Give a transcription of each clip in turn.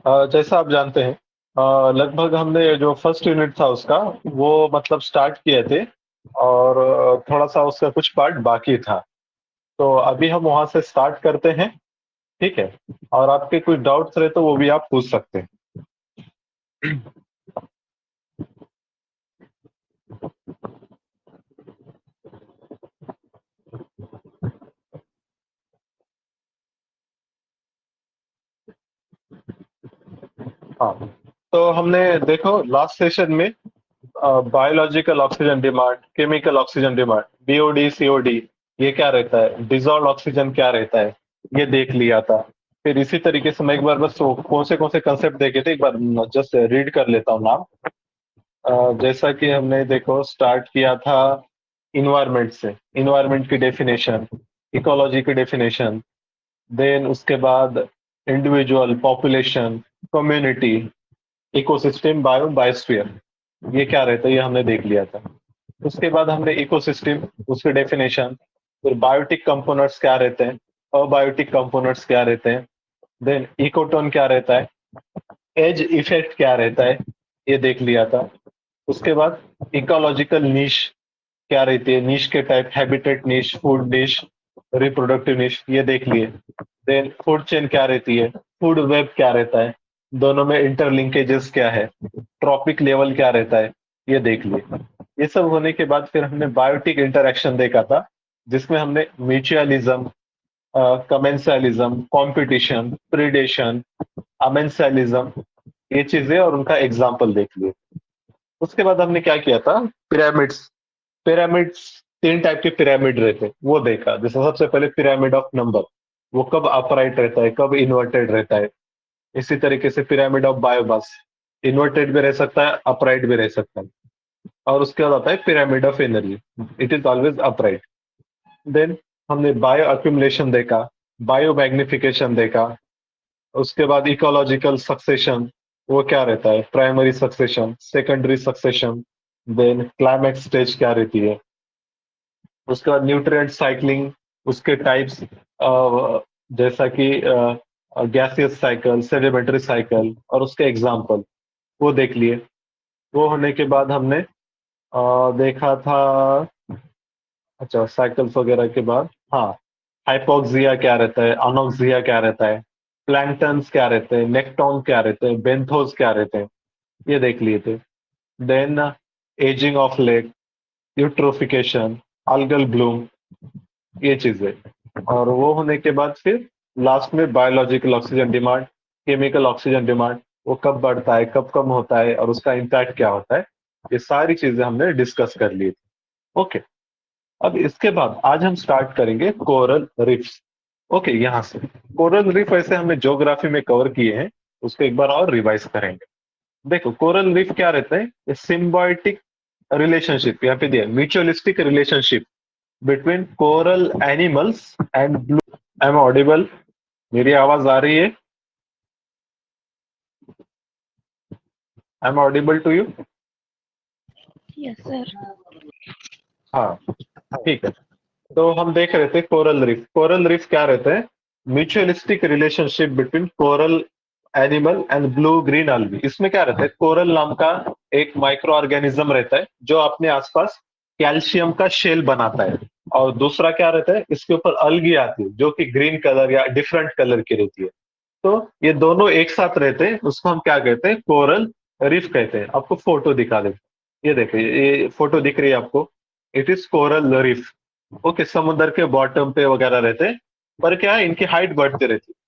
जैसा आप जानते हैं, लगभग हमने जो फर्स्ट यूनिट था उसका, वो मतलब स्टार्ट किए थे, और थोड़ा सा उसका कुछ पार्ट बाकी था। तो अभी हम वहां से स्टार्ट करते हैं। ठीक है। और आपके कुछ डाउट्स रहे तो वो भी आप पूछ सकते हैं। हाँ, तो हमने देखो लास्ट सेशन में biological oxygen demand, chemical oxygen demand, BOD COD, ये क्या रहता है, डिजॉल्व ऑक्सीजन क्या रहता है, ये देख लिया था। फिर इसी तरीके से मैं एक बार बस वो कौन से कंसेप्ट देखे थे, एक बार जस्ट रीड कर लेता हूँ नाम। जैसा कि हमने देखो स्टार्ट किया था इन्वायरमेंट से, इन्वायरमेंट की डेफिनेशन, इकोलॉजी की डेफिनेशन, देन उसके बाद individual, population, community, ecosystem, biosphere, ये क्या रहता है ये हमने देख लिया था। उसके बाद हमने इकोसिस्टम, उसके डेफिनेशन, फिर बायोटिक कंपोनेंट्स क्या रहते हैं, अबायोटिक कंपोनेंट्स क्या रहते हैं, देन इकोटोन क्या रहता है, एज इफेक्ट क्या रहता है, ये देख लिया था। उसके बाद इकोलॉजिकल नीश क्या रहती है, नीश के टाइप, हैबिटेट नीश, फूड नीश, रिप्रोडक्टिव नीश, ये देख लिए। देन फूड चेन क्या रहती है, फूड वेब क्या रहता है, दोनों में इंटरलिंकेजेस क्या है, ट्रॉपिक लेवल क्या रहता है, ये देख लिए। ये सब होने के बाद फिर हमने बायोटिक इंटरेक्शन देखा था, जिसमें हमने mutualism, commensalism, competition, predation, amensalism, ये चीजें और उनका एग्जाम्पल देख लिए। उसके बाद हमने क्या किया था, पिरामिड्स, पिरामिड्स, तीन टाइप के पिरामिड रहते हैं, वो देखा। जैसे सबसे पहले पिरामिड ऑफ नंबर, वो कब अपराइट रहता है, कब इन्वर्टेड रहता है। इसी तरीके से पिरामिड ऑफ बायोमास, इन्वर्टेड भी रह सकता है, अपराइट भी रह सकता है। और उसके बाद आता है pyramid of energy, it is always upright. Then हमने बायो अक्यूमुलेशन देखा, बायो मैग्निफिकेशन देखा। उसके बाद इकोलॉजिकल सक्सेशन, वो क्या रहता है, primary succession, secondary succession, then climax stage क्या रहती है। उसके बाद न्यूट्रिएंट साइक्लिंग, उसके टाइप्स, जैसा कि गैसियस साइकिल, सेडिमेंट्री साइकिल, और उसके एग्जाम्पल, वो देख लिए। वो होने के बाद हमने देखा था, अच्छा साइकिल्स वगैरह के बाद, हाँ, हाइपोक्सिया क्या रहता है, अनोक्सिया क्या रहता है, प्लैंक्टन्स क्या रहते हैं, नेक्टॉन क्या रहते हैं, बेंथोस क्या रहते हैं, ये देख लिए थे। Then ageing of lake, eutrophication, algal bloom, ये चीजें। और वो होने के बाद फिर लास्ट में biological oxygen demand, chemical oxygen demand, वो कब बढ़ता है, कब कम होता है, और उसका इम्पैक्ट क्या होता है, ये सारी चीजें हमने डिस्कस कर ली थी। ओके। अब इसके बाद आज हम स्टार्ट करेंगे कोरल रिफ्स। ओके, यहाँ से कोरल रिफ वैसे हमने ज्योग्राफी में कवर किए हैं, उसको एक बार और रिवाइज करेंगे। देखो कोरल रिफ क्या रहता है, सिम्बायोटिक रिलेशनशिप, यहाँ पे दिया mutualistic relationship between coral animals and blue. I am audible? मेरी आवाज आ रही है? I am audible to you? Yes sir. हाँ, ठीक है। तो हम देख रहे थे कोरल रीफ, कोरल रीफ क्या रहते हैं, mutualistic relationship between coral animal and blue green algae। इसमें क्या रहता है, कोरल नाम का एक माइक्रो ऑर्गेनिज्म रहता है जो अपने आसपास कैल्शियम का शेल बनाता है, और दूसरा क्या रहता है, इसके ऊपर अलगी आती है जो कि ग्रीन कलर या डिफरेंट कलर की रहती है। तो ये दोनों एक साथ रहते हैं, उसको हम क्या कहते हैं, कोरल रीफ कहते हैं। आपको फोटो दिखा देते, ये देखिए, ये फोटो दिख रही है आपको, it is coral reef. Okay, समुद्र के बॉटम पे वगैरह रहते हैं, पर क्या है, इनकी हाइट बढ़ती रहती है।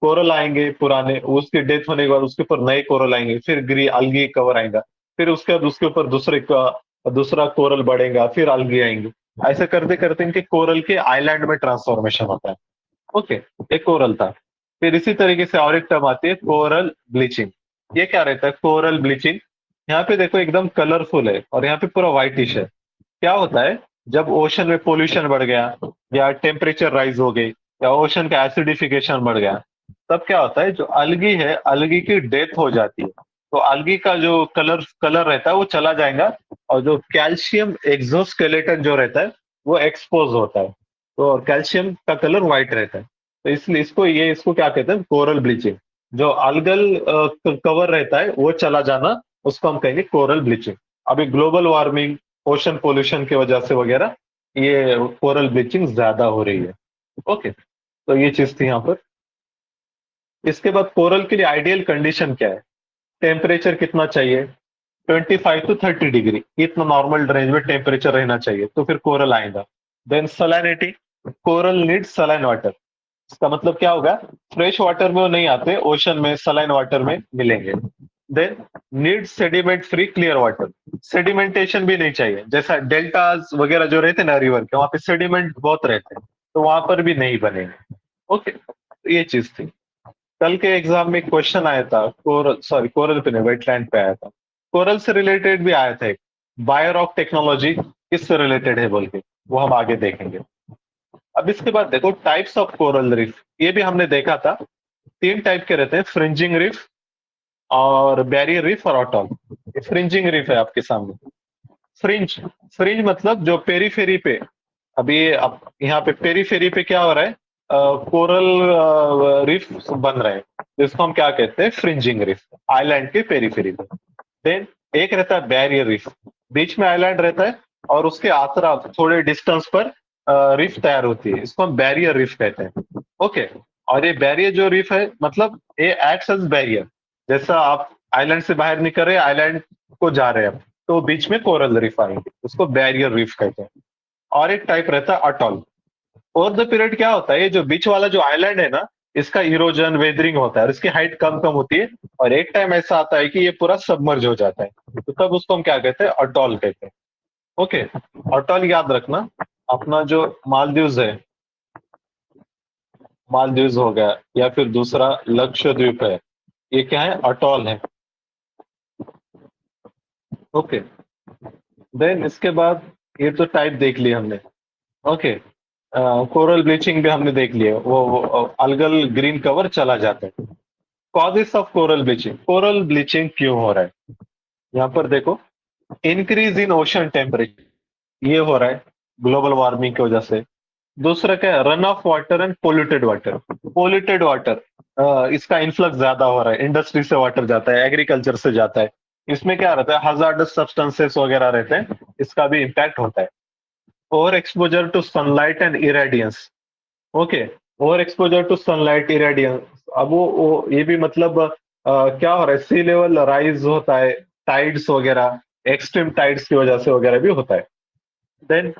कोरल आएंगे पुराने, उसकी डेथ होने के बाद उसके ऊपर नए कोरल आएंगे, फिर ग्री अलगी कवर आएगा, फिर उसके बाद उसके ऊपर दूसरा कोरल बढ़ेगा, फिर अलगी आएंगे। ऐसे करते करते इनके कोरल के आइलैंड में ट्रांसफॉर्मेशन होता है। ओके, एक कोरल था। फिर इसी तरीके से और एक टर्म आती है कोरल ब्लीचिंग। ये क्या रहता है, कोरल ब्लीचिंग, यहाँ पे देखो एकदम कलरफुल है और यहाँ पे पूरा व्हाइटिश है। क्या होता है, जब ओशन में पोल्यूशन बढ़ गया, या टेम्परेचर राइज हो गई, या ओशन का एसिडिफिकेशन बढ़ गया, तब क्या होता है, जो अलगी है, अलगी की डेथ हो जाती है। तो अलगी का जो कलर कलर रहता है वो चला जाएगा, और जो कैल्शियम एक्सोस्केलेटन जो रहता है वो एक्सपोज होता है। तो कैल्शियम का कलर व्हाइट रहता है। तो इसलिए इसको क्या कहते हैं, कोरल ब्लीचिंग। जो algal कवर रहता है वो चला जाना, उसको हम कहेंगे कोरल ब्लीचिंग। अभी ग्लोबल वार्मिंग, ओशन पोल्यूशन की वजह से वगैरह ये कोरल ब्लीचिंग ज्यादा हो रही है। ओके, तो ये चीज थी यहाँ पर। इसके बाद कोरल के लिए आइडियल कंडीशन क्या है? टेम्परेचर कितना चाहिए? 25 to 30 डिग्री, इतना नॉर्मल रेंज में टेम्परेचर रहना चाहिए तो फिर कोरल आएगा। Then salinity, coral need saline water. इसका मतलब क्या होगा? फ्रेश वाटर में वो नहीं आते, ओशन में सलाइन वाटर में मिलेंगे। Then need sediment free clear water. Sedimentation भी नहीं चाहिए, जैसा डेल्टाज वगैरह जो रहते हैं ना रिवर के, वहां पे सेडिमेंट बहुत रहते हैं, तो वहां पर भी नहीं बनेंगे। ओके, तो ये चीज थी। कल के एग्जाम में क्वेश्चन आया था, कोरल पे नहीं, वेटलैंड पे आया था। कोरल से रिलेटेड भी आया था एक, बायोरॉक टेक्नोलॉजी किससे रिलेटेड है बोल के, वो हम आगे देखेंगे। अब इसके बाद देखो टाइप्स ऑफ कोरल रीफ, ये भी हमने देखा था। 3 टाइप के रहते हैं, फ्रिंजिंग रीफ और बैरियर रीफ और अटॉल। ये फ्रिंजिंग रीफ है आपके सामने। फ्रिंज, फ्रिंज मतलब जो पेरीफेरी पे, अभी अब यहाँ पे पेरीफेरी पे क्या हो रहा है? कोरल रीफ बन रहे हैं, जिसको हम क्या कहते हैं? फ्रिंजिंग रीफ, आइलैंड के पेरीफेरी पे। देन एक रहता है बैरियर रीफ, बीच में आइलैंड रहता है और उसके आसपास थोड़े डिस्टेंस पर रीफ तैयार होती है, इसको हम बैरियर रीफ कहते हैं। ओके, और ये बैरियर जो रीफ है, मतलब ये एक्ट्स एज बैरियर। जैसा आप आइलैंड से बाहर निकल रहे हैं, आइलैंड को जा रहे हैं, तो बीच में कोरल रीफ आएंगे, उसको बैरियर रीफ कहते हैं। और एक टाइप रहता है अटॉल। ओवर द पीरियड क्या होता है, ये जो बीच वाला जो आइलैंड है ना, इसका इरोजन वेदरिंग होता है और इसकी हाइट कम कम होती है, और एक टाइम ऐसा आता है कि ये पूरा सबमर्ज हो जाता है, तो तब उसको हम क्या कहते हैं? अटॉल कहते हैं। ओके, अटॉल याद रखना। अपना जो मालदीव्स है, मालदीव्स हो गया, या फिर दूसरा लक्षद्वीप है, ये क्या है? अटॉल है। ओके, देन इसके बाद ये तो टाइप देख लिया हमने। ओके, कोरल ब्लीचिंग भी हमने देख लिया, वो अलगल ग्रीन कवर चला जाता है। Causes of coral bleaching, coral bleaching क्यों हो रहा है? यहाँ पर देखो, इंक्रीज इन ओशन टेम्परेचर, ये हो रहा है ग्लोबल वार्मिंग की वजह से। दूसरा क्या है? Run of water and polluted water. Polluted water, इसका इन्फ्लक्स ज्यादा हो रहा है, इंडस्ट्री से वाटर जाता है, एग्रीकल्चर से जाता है, इसमें क्या रहता है? हजार्डस सब्सटेंसेस वगैरह रहते हैं, इसका भी इम्पैक्ट होता है। Over exposure to sunlight and irradiance. Okay, over exposure to sunlight irradiance, अब वो ये भी मतलब क्या हो रहा है? सी लेवल राइज होता है, टाइड्स वगैरह, एक्सट्रीम टाइड्स की वजह से वगैरह भी होता है। देन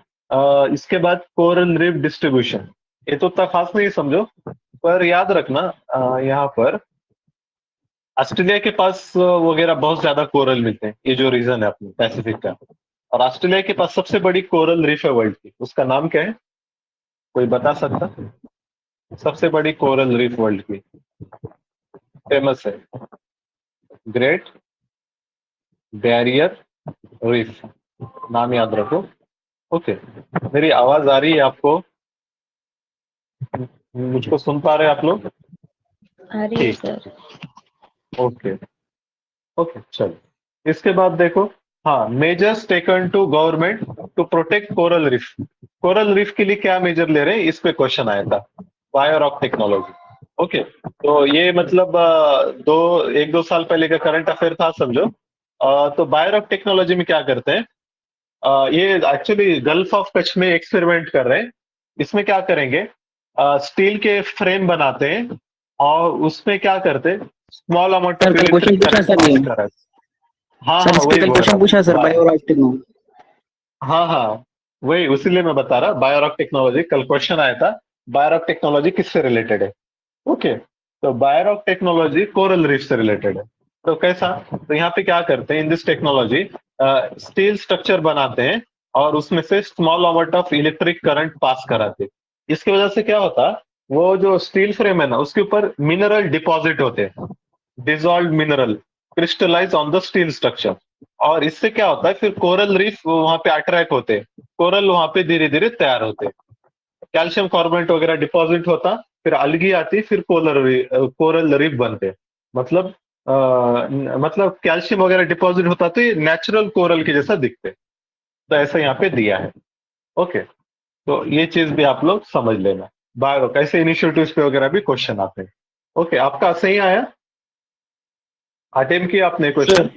इसके बाद कोरल रीफ डिस्ट्रीब्यूशन, ये तो उतना खास नहीं समझो, पर याद रखना यहाँ पर ऑस्ट्रेलिया के पास वगैरह बहुत ज्यादा कोरल मिलते हैं, ये जो रीजन है अपने पैसिफिक का। और ऑस्ट्रेलिया के पास सबसे बड़ी कोरल रीफ है वर्ल्ड की, उसका नाम क्या है? कोई बता सकता? सबसे बड़ी कोरल रीफ वर्ल्ड की, फेमस है, ग्रेट बैरियर रीफ, नाम याद रखो। ओके, मेरी आवाज आ रही है आपको? मुझको सुन पा रहे हैं आप लोग? आ रही है सर। ओके, ओके, चलो इसके बाद देखो, हाँ, measures taken to government to protect coral reef. Coral reef के लिए क्या मेजर ले रहे हैं, इस पे क्वेश्चन आया था। Biorock technology. ओके, तो ये मतलब 1-2 साल पहले का करंट अफेयर था समझो। तो बायोरॉक टेक्नोलॉजी में क्या करते हैं? ये एक्चुअली गल्फ ऑफ कच्छ में एक्सपेरिमेंट कर रहे हैं। इसमें क्या करेंगे? स्टील के फ्रेम बनाते हैं और उसमें क्या करते हैं? स्मॉल अमाउंट सर ऑफ कल क्वेश्चन इलेक्ट्रिक पूछा करंट सर पास ये कर रहा है। हाँ सर हाँ, इस पे वही कल बोल रहा क्वेश्चन पूछा सर हूँ। Biology techno. हाँ हाँ, वही उसीलिए मैं बता रहा, बायोरॉक टेक्नोलॉजी कल क्वेश्चन आया था। बायोरॉक टेक्नोलॉजी किससे रिलेटेड है? ओके, तो बायोरॉक टेक्नोलॉजी कोरल रीफ से रिलेटेड है। तो कैसा? तो यहाँ पे क्या करते हैं? In this technology steel structure बनाते हैं और उसमें से small amount of electric current pass कराते हैं। इसकी वजह से क्या होता? वो जो स्टील फ्रेम है ना, उसके ऊपर मिनरल डिपॉजिट होते हैं, dissolve mineral crystallise on the steel structure. और इससे क्या होता है? फिर कोरल रीफ वहां पे अट्रैक्ट होते हैं, कोरल वहां पे धीरे धीरे तैयार होते हैं, कैल्शियम कार्बोनेट वगैरह डिपॉजिट होता, फिर अलगी आती, फिर कोरल रीफ बनते। मतलब मतलब कैल्शियम वगैरह डिपॉजिट होता तो ये नेचुरल कोरल के जैसा दिखते। तो ऐसा यहाँ पे दिया है। ओके, तो ये चीज भी आप लोग समझ लेना। बायो कैसे इनिशिएटिव्स पे वगैरह भी क्वेश्चन आते हैं। ओके, आपका सही आया? अटेम्प्ट किया आपने sir question?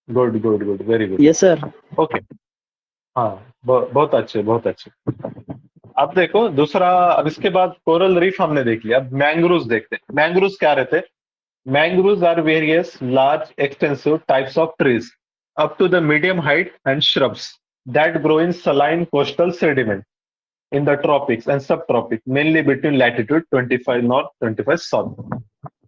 Good good good, very good. Yes sir. Okay, हाँ, बहुत अच्छे, बहुत अच्छे। अब देखो दूसरा, अब इसके बाद कोरल रीफ हमने देख लिया, अब मैंग्रोव्स देखते हैं। मैंग्रोव्स क्या रहते हैं? Mangroves are various large, extensive types of trees up to the medium height and shrubs that grow in saline coastal sediment in the tropics and subtropics, mainly between latitude 25 north, 25 south.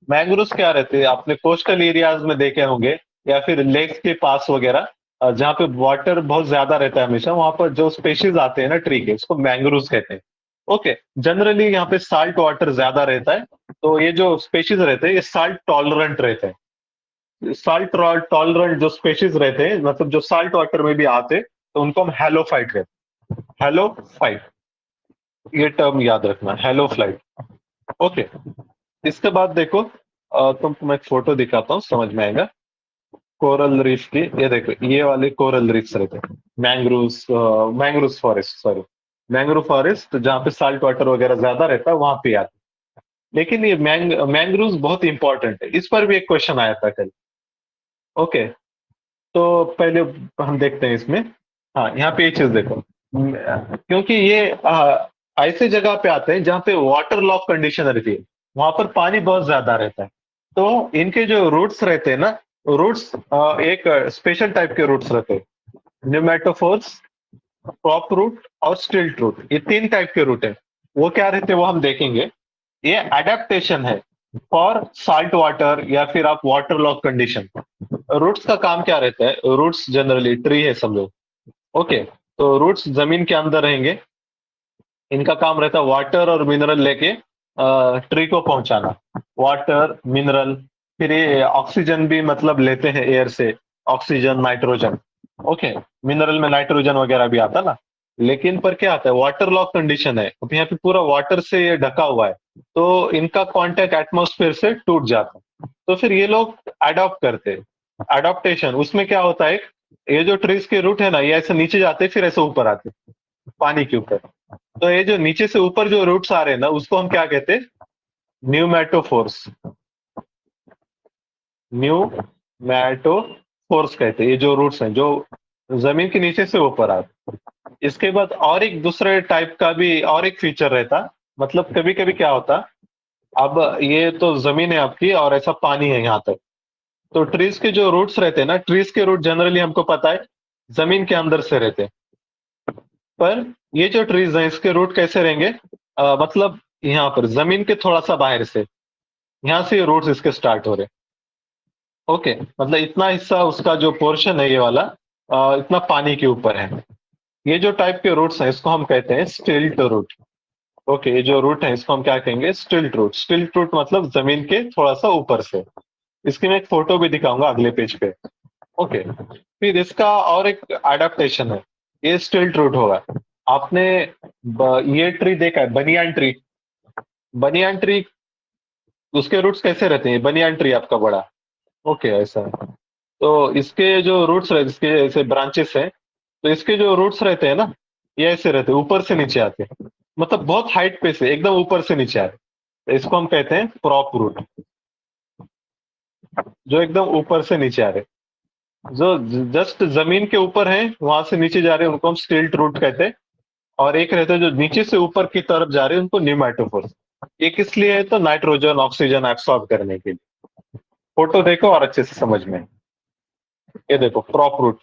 Mangroves क्या रहते हैं? आपने coastal areas में देखे होंगे या फिर lakes के पास वगैरह, जहाँ पे वाटर बहुत ज्यादा रहता है हमेशा, वहां पर जो स्पेशीज आते हैं ना ट्री के, उसको मैंग्रोव्स कहते हैं। ओके, जनरली यहाँ पे साल्ट वाटर ज्यादा रहता है, तो ये जो स्पेशीज रहते हैं ये साल्ट टॉलरेंट रहते हैं। साल्ट टॉलरेंट जो स्पेशीज रहते हैं, मतलब जो साल्ट वाटर में भी आते हैं, तो उनको हम हेलोफाइट कहते हैं। हेलोफाइट, ये टर्म याद रखना, हेलोफाइट। ओके, इसके बाद देखो, तुमको मैं एक फोटो दिखाता हूँ, समझ में आएगा। कोरल रीफ की, ये देखो, ये वाले कोरल रीफ्स रहते हैं। Mangroves, mangrove forest, sorry, mangrove forest जहाँ पे साल्ट वाटर वगैरह ज्यादा रहता है वहां पे आते हैं। लेकिन ये मैंग्रोव्स बहुत इंपॉर्टेंट है, इस पर भी एक क्वेश्चन आया था कल। ओके, तो पहले हम देखते हैं इसमें। हाँ, यहाँ पे ये चीज देखो, क्योंकि ये ऐसे जगह पे आते हैं जहाँ पे वाटर लॉक कंडीशन रहती है, वहां पर पानी बहुत ज्यादा रहता है। तो इनके जो रूट्स रहते हैं ना, रूट्स एक स्पेशल टाइप के रूट्स रहते हैं, न्यूमेटोफोर्स, क्रॉप रूट और स्टिल्ट रूट, ये तीन टाइप के रूट है। वो क्या रहते हैं वो हम देखेंगे। ये अडेप्टेशन है फॉर साल्ट वाटर या फिर आप वाटर लॉक कंडीशन। रूट्स का काम क्या रहता है? रूट्स जनरली ट्री है समझो। ओके, तो रूट्स जमीन के अंदर रहेंगे, इनका काम रहता है वाटर और मिनरल लेके ट्री को पहुंचाना। वाटर, मिनरल, फिर ये ऑक्सीजन भी मतलब लेते हैं एयर से, ऑक्सीजन, नाइट्रोजन। ओके, मिनरल में नाइट्रोजन वगैरह भी आता ना। लेकिन पर क्या आता है, वाटर लॉक कंडीशन है, अब यहाँ पे पूरा वाटर से ये ढका हुआ है, तो इनका कांटेक्ट एटमॉस्फेयर से टूट जाता है। तो फिर ये लोग अडॉप्ट करते हैं। अडॉप्टेशन उसमें क्या होता है, ये जो ट्रीज के रूट है ना, ये ऐसे नीचे जाते हैं फिर ऐसे ऊपर आते हैं पानी के ऊपर। तो ये जो नीचे से ऊपर जो रूट्स आ रहे हैं ना, उसको हम क्या कहते हैं? न्यूमेटोफोर्स। न्यूमेटोफोर्स कहते हैं ये जो रूट्स हैं जो जमीन के नीचे से ऊपर आते हैं। इसके बाद और एक दूसरे टाइप का भी और एक फीचर रहता, मतलब कभी कभी क्या होता, अब ये तो जमीन है आपकी और ऐसा पानी है यहाँ तक, तो ट्रीज के जो रूट्स रहते हैं ना, ट्रीज के रूट जनरली हमको पता है जमीन के अंदर से रहते हैं। पर ये जो ट्रीज हैं इसके रूट कैसे रहेंगे? मतलब यहाँ पर जमीन के थोड़ा सा बाहर से, यहाँ से रूट्स इसके स्टार्ट हो रहे हैं। ओके, मतलब इतना हिस्सा उसका जो पोर्शन है ये वाला, इतना पानी के ऊपर है। ये जो टाइप के रूट्स हैं इसको हम कहते हैं स्टिल्ट रूट। ओके, ये जो रूट है इसको हम क्या कहेंगे? स्टिल्ट रूट। स्टिल्ट रूट मतलब जमीन के थोड़ा सा ऊपर से। इसकी मैं एक फोटो भी दिखाऊंगा अगले पेज पे। ओके, फिर इसका और एक अडेप्टेशन है, ये स्टिल्ट रूट होगा। आपने ये ट्री देखा है, बनियान ट्री? बनियान ट्री, उसके रूट्स कैसे रहते हैं? बनियान ट्री आपका बड़ा, ओके, ऐसा है। तो इसके जो रूट्स रहते, इसके ऐसे ब्रांचेस हैं, तो इसके जो रूट्स रहते हैं ना, ये ऐसे रहते हैं, ऊपर से नीचे आते हैं, मतलब बहुत हाइट पे से एकदम ऊपर से नीचे आते हैं। तो इसको हम कहते हैं प्रॉप रूट, जो एकदम ऊपर से नीचे आ रहे हैं। जो जस्ट जमीन के ऊपर है वहां से नीचे जा रहे हैं उनको हम स्टिल्ट रूट कहते हैं। और एक रहते हैं जो नीचे से ऊपर की तरफ जा रहे हैं उनको न्यूमेटोफोर्स। ये किस लिए है? तो नाइट्रोजन ऑक्सीजन एब्सॉर्ब करने के लिए। फोटो देखो और अच्छे से समझ में आए। ये देखो प्रॉप रूट।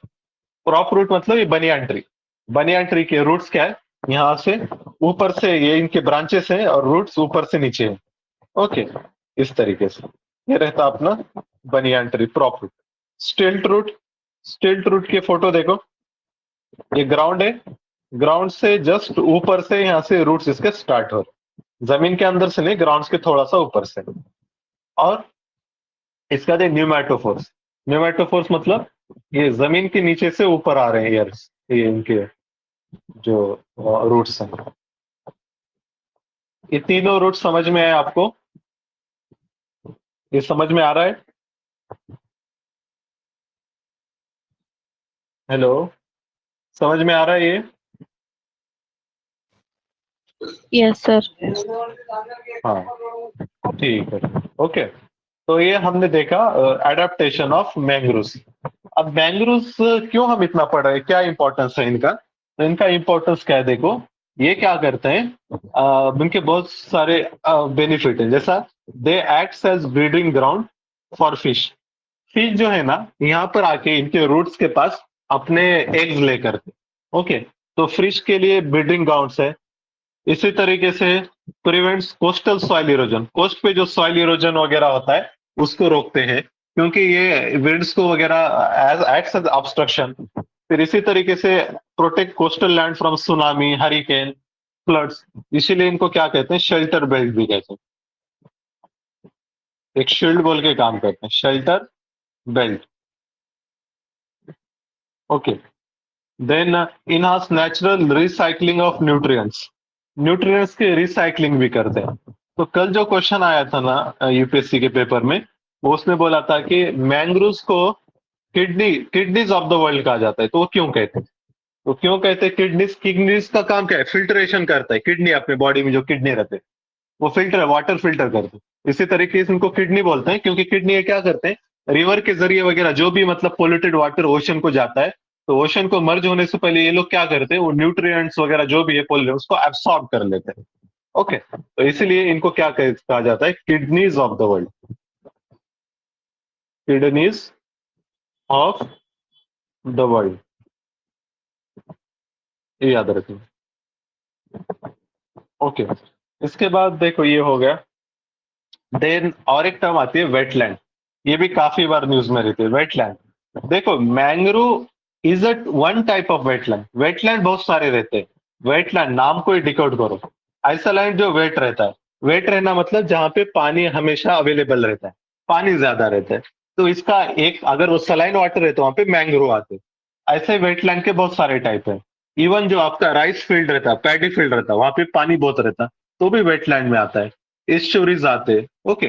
प्रॉप रूट मतलब ये बनियान ट्री। बनियान ट्री के रूट्स क्या है? यहाँ से ऊपर से ये इनके ब्रांचेस हैं और रूट्स ऊपर से नीचे हैं। ओके, इस तरीके से ये रहता अपना banyan tree, prop root. Stilt root, stilt root के फोटो देखो, ये ग्राउंड है, ग्राउंड से जस्ट ऊपर से यहाँ से रूट्स इसके स्टार्ट हो रहे, जमीन के अंदर से नहीं, ग्राउंड के थोड़ा सा ऊपर से। और इसका दे न्यूमेटोफोर्स। न्यूमेटोफोर्स मतलब ये जमीन के नीचे से ऊपर आ रहे हैं एयर्स, ये इनके जो रूट्स हैं। ये तीनों रूट समझ में आए आपको? ये समझ में आ रहा है? हेलो, समझ में आ रहा है ये? Yes sir. हाँ, ठीक है, ओके। तो ये हमने देखा एडेप्टेशन ऑफ मैंग्रोव्स। अब मैंग्रोव्स क्यों हम इतना पढ़ रहे हैं, क्या इंपॉर्टेंस है इनका? तो इनका इंपॉर्टेंस क्या है, देखो ये क्या करते हैं, इनके बहुत सारे बेनिफिट हैं। जैसा they acts as breeding ground for fish. Fish जो है ना, यहाँ पर आके इनके रूट्स के पास अपने एग्स ले करके, ओके, तो फिश के लिए ब्रीडिंग ग्राउंड्स है। इसी तरीके से prevents coastal soil erosion, coast पे जो सॉइल इरोजन वगैरह होता है उसको रोकते हैं, क्योंकि ये विंड्स को वगैरह एज एक्ट्स एज ऑब्स्ट्रक्शन। फिर इसी तरीके से protect coastal land from tsunami, hurricane, floods. इसीलिए इनको क्या कहते हैं, शेल्टर बेल्ट भी कहते हैं, एक शील्ड बोल के काम करते हैं, shelter belt. Okay, then enhance natural recycling of nutrients, nutrients की रिसाइकलिंग भी करते हैं। तो कल जो क्वेश्चन आया था ना यूपीएससी के पेपर में, वो उसने बोला था कि मैंग्रोव्स को किडनीज ऑफ द वर्ल्ड कहा जाता है। तो वो क्यों कहते हैं? तो क्यों कहते हैं किडनीज? किडनीज का काम क्या है, फिल्ट्रेशन करता है। किडनी अपने बॉडी में जो किडनी रहते हैं वो फिल्टर, वाटर फिल्टर करते हैं। इसी तरीके से इनको किडनी बोलते हैं, क्योंकि किडनी ये क्या करते हैं, रिवर के जरिए वगैरह जो भी मतलब पोल्यूटेड वाटर ओशन को जाता है, तो ओशन को मर्ज होने से पहले ये लोग क्या करते हैं, वो न्यूट्रिएंट्स वगैरह जो भी है पोल्यूट उसको एब्सॉर्ब कर लेते हैं। ओके, तो इसीलिए इनको क्या कहा जाता है, kidneys of the world, kidneys of the world, ये याद रखें। ओके, इसके बाद देखो ये हो गया। देन और एक टर्म आती है वेटलैंड, ये भी काफी बार न्यूज में रहती है, वेटलैंड। देखो mangrove is a one type of wetland, wetland बहुत सारे रहते हैं। वेटलैंड नाम को ही डिकोड करो, ऐसा लैंड जो वेट रहता है। वेट रहना मतलब जहां पे पानी हमेशा अवेलेबल रहता है, पानी ज्यादा रहता है। तो इसका एक, अगर वो सलाइन वाटर है तो वहां पे मैंग्रोव आते हैं। ऐसे वेटलैंड के बहुत सारे टाइप है। इवन जो आपका राइस फील्ड रहता है, पैडी फील्ड रहता है, वहां पे पानी बहुत रहता है, तो भी वेटलैंड में आता है। एस्चुरीज आते हैं। ओके,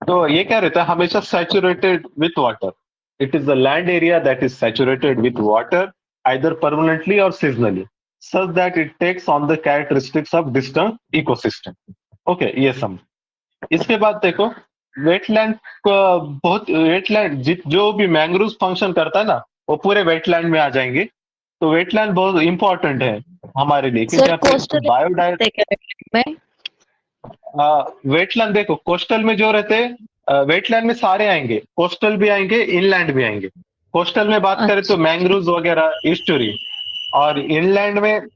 तो ये क्या रहता है, हमेशा saturated with water. It is the land area that is saturated with water either permanently और seasonally, such that it takes on the characteristics of disturb ecosystem. Okay, ये सब। इसके बाद देखो वेटलैंड को, बहुत वेटलैंड जो भी मैंग्रोव फंक्शन करता है ना, वो पूरे वेटलैंड में आ जाएंगे। तो वेटलैंड बहुत इंपॉर्टेंट है हमारे लिए, क्योंकि सर यहाँ पे कोस्टल बायोडाइव। में। वेटलैंड देखो, कोस्टल में जो रहते हैं, वेटलैंड में सारे आएंगे, कोस्टल भी आएंगे, इनलैंड भी आएंगे। कोस्टल में बात करें तो अच्छा, मैंग्रोव वगैरह, ईस्टुरी। और इनलैंड में,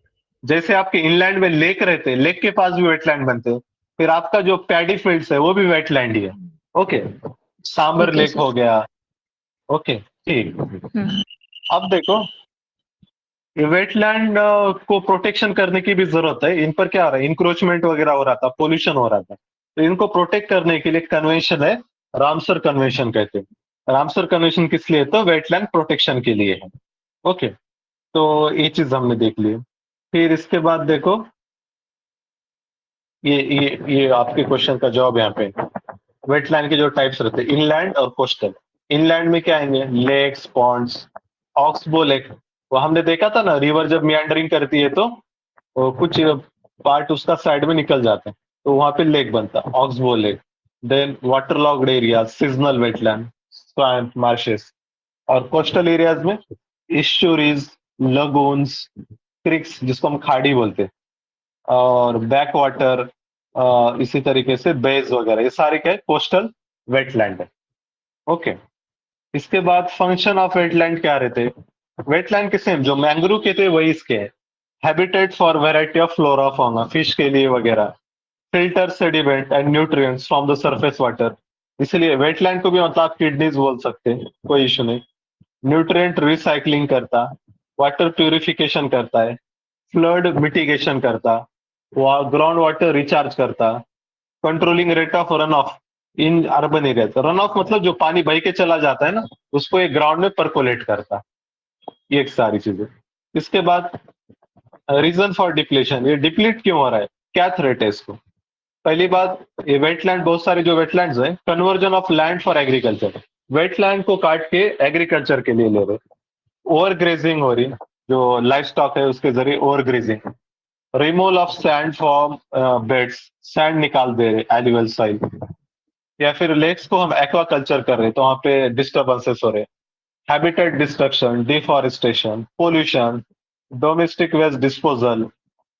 जैसे आपके इनलैंड में लेक रहते हैं, लेक के पास भी वेटलैंड बनते हैं। फिर आपका जो पैडी फील्ड्स है वो भी वेटलैंड ही है। ओके, सांबर ठीक है लेक सर। हो गया। ओके, ठीक। हम्म। अब देखो ये वेटलैंड को प्रोटेक्शन करने की भी जरूरत है। इन पर क्या हो रहा है, इंक्रोचमेंट वगैरह हो रहा था, पोल्यूशन हो रहा था। तो इनको प्रोटेक्ट करने के लिए कन्वेंशन है, रामसर कन्वेंशन कहते हैं। रामसर कन्वेंशन किस लिए? तो वेटलैंड प्रोटेक्शन के लिए है। ओके, तो ये चीज हमने देख ली। फिर इसके बाद देखो ये आपके क्वेश्चन का जवाब यहाँ पे। वेटलैंड के जो टाइप्स रहते हैं, इनलैंड और कोस्टल। इनलैंड में क्या आएंगे, लेक्स, पॉन्ड्स, ऑक्सबो लेक। वो हमने देखा था ना, रिवर जब मियांडरिंग करती है तो वो कुछ पार्ट उसका साइड में निकल जाता है, तो वहां पे लेक बनता है, oxbow lake. Then water logged area, seasonal wetland, swamp, marshes. और कोस्टल एरियाज में इस्चुरीज, लगून्स, क्रिक्स जिसको हम खाड़ी बोलते हैं, और बैक वाटर, इसी तरीके से बेज वगैरह, ये सारे क्या है, कोस्टल वेटलैंड है। ओके, इसके बाद फंक्शन ऑफ वेटलैंड क्या रहते हैं? वेटलैंड के सेम जो मैंग्रोव के थे वही इसके है। Habitat for variety of flora fauna, fish के लिए वगैरह। Filter sediment and nutrients from the surface water. इसलिए वेटलैंड को भी मतलब आप किडनीज बोल सकते हैं, कोई इशू नहीं। न्यूट्रिएंट रिसाइकलिंग करता, वाटर प्यूरिफिकेशन करता है, फ्लड मिटिगेशन करता, ग्राउंड वाटर रिचार्ज करता, controlling rate of run of in urban areas. Run of मतलब जो पानी बह के चला जाता है ना, उसको एक ग्राउंड में परकोलेट करता। ये एक सारी चीजें। इसके बाद रीजन फॉर डिप्लेशन, ये डिप्लीट क्यों हो रहा है, क्या थ्रेट है इसको? पहली बात, ये वेटलैंड, बहुत सारे जो वेटलैंड्स हैं, conversion of land for agriculture, wetland को काट के एग्रीकल्चर के लिए ले रहे। ओवर ग्रेजिंग हो रही, जो लाइफ स्टॉक है उसके जरिए over grazing. Removal of sand from beds, sand निकाल दे रहे, एल्यूवल सॉइल। या फिर लेक्स को हम एक्वाकल्चर कर रहे हैं तो वहां पे डिस्टर्बेंसेस हो रहे हैं, habitat destruction, deforestation, pollution, domestic waste disposal,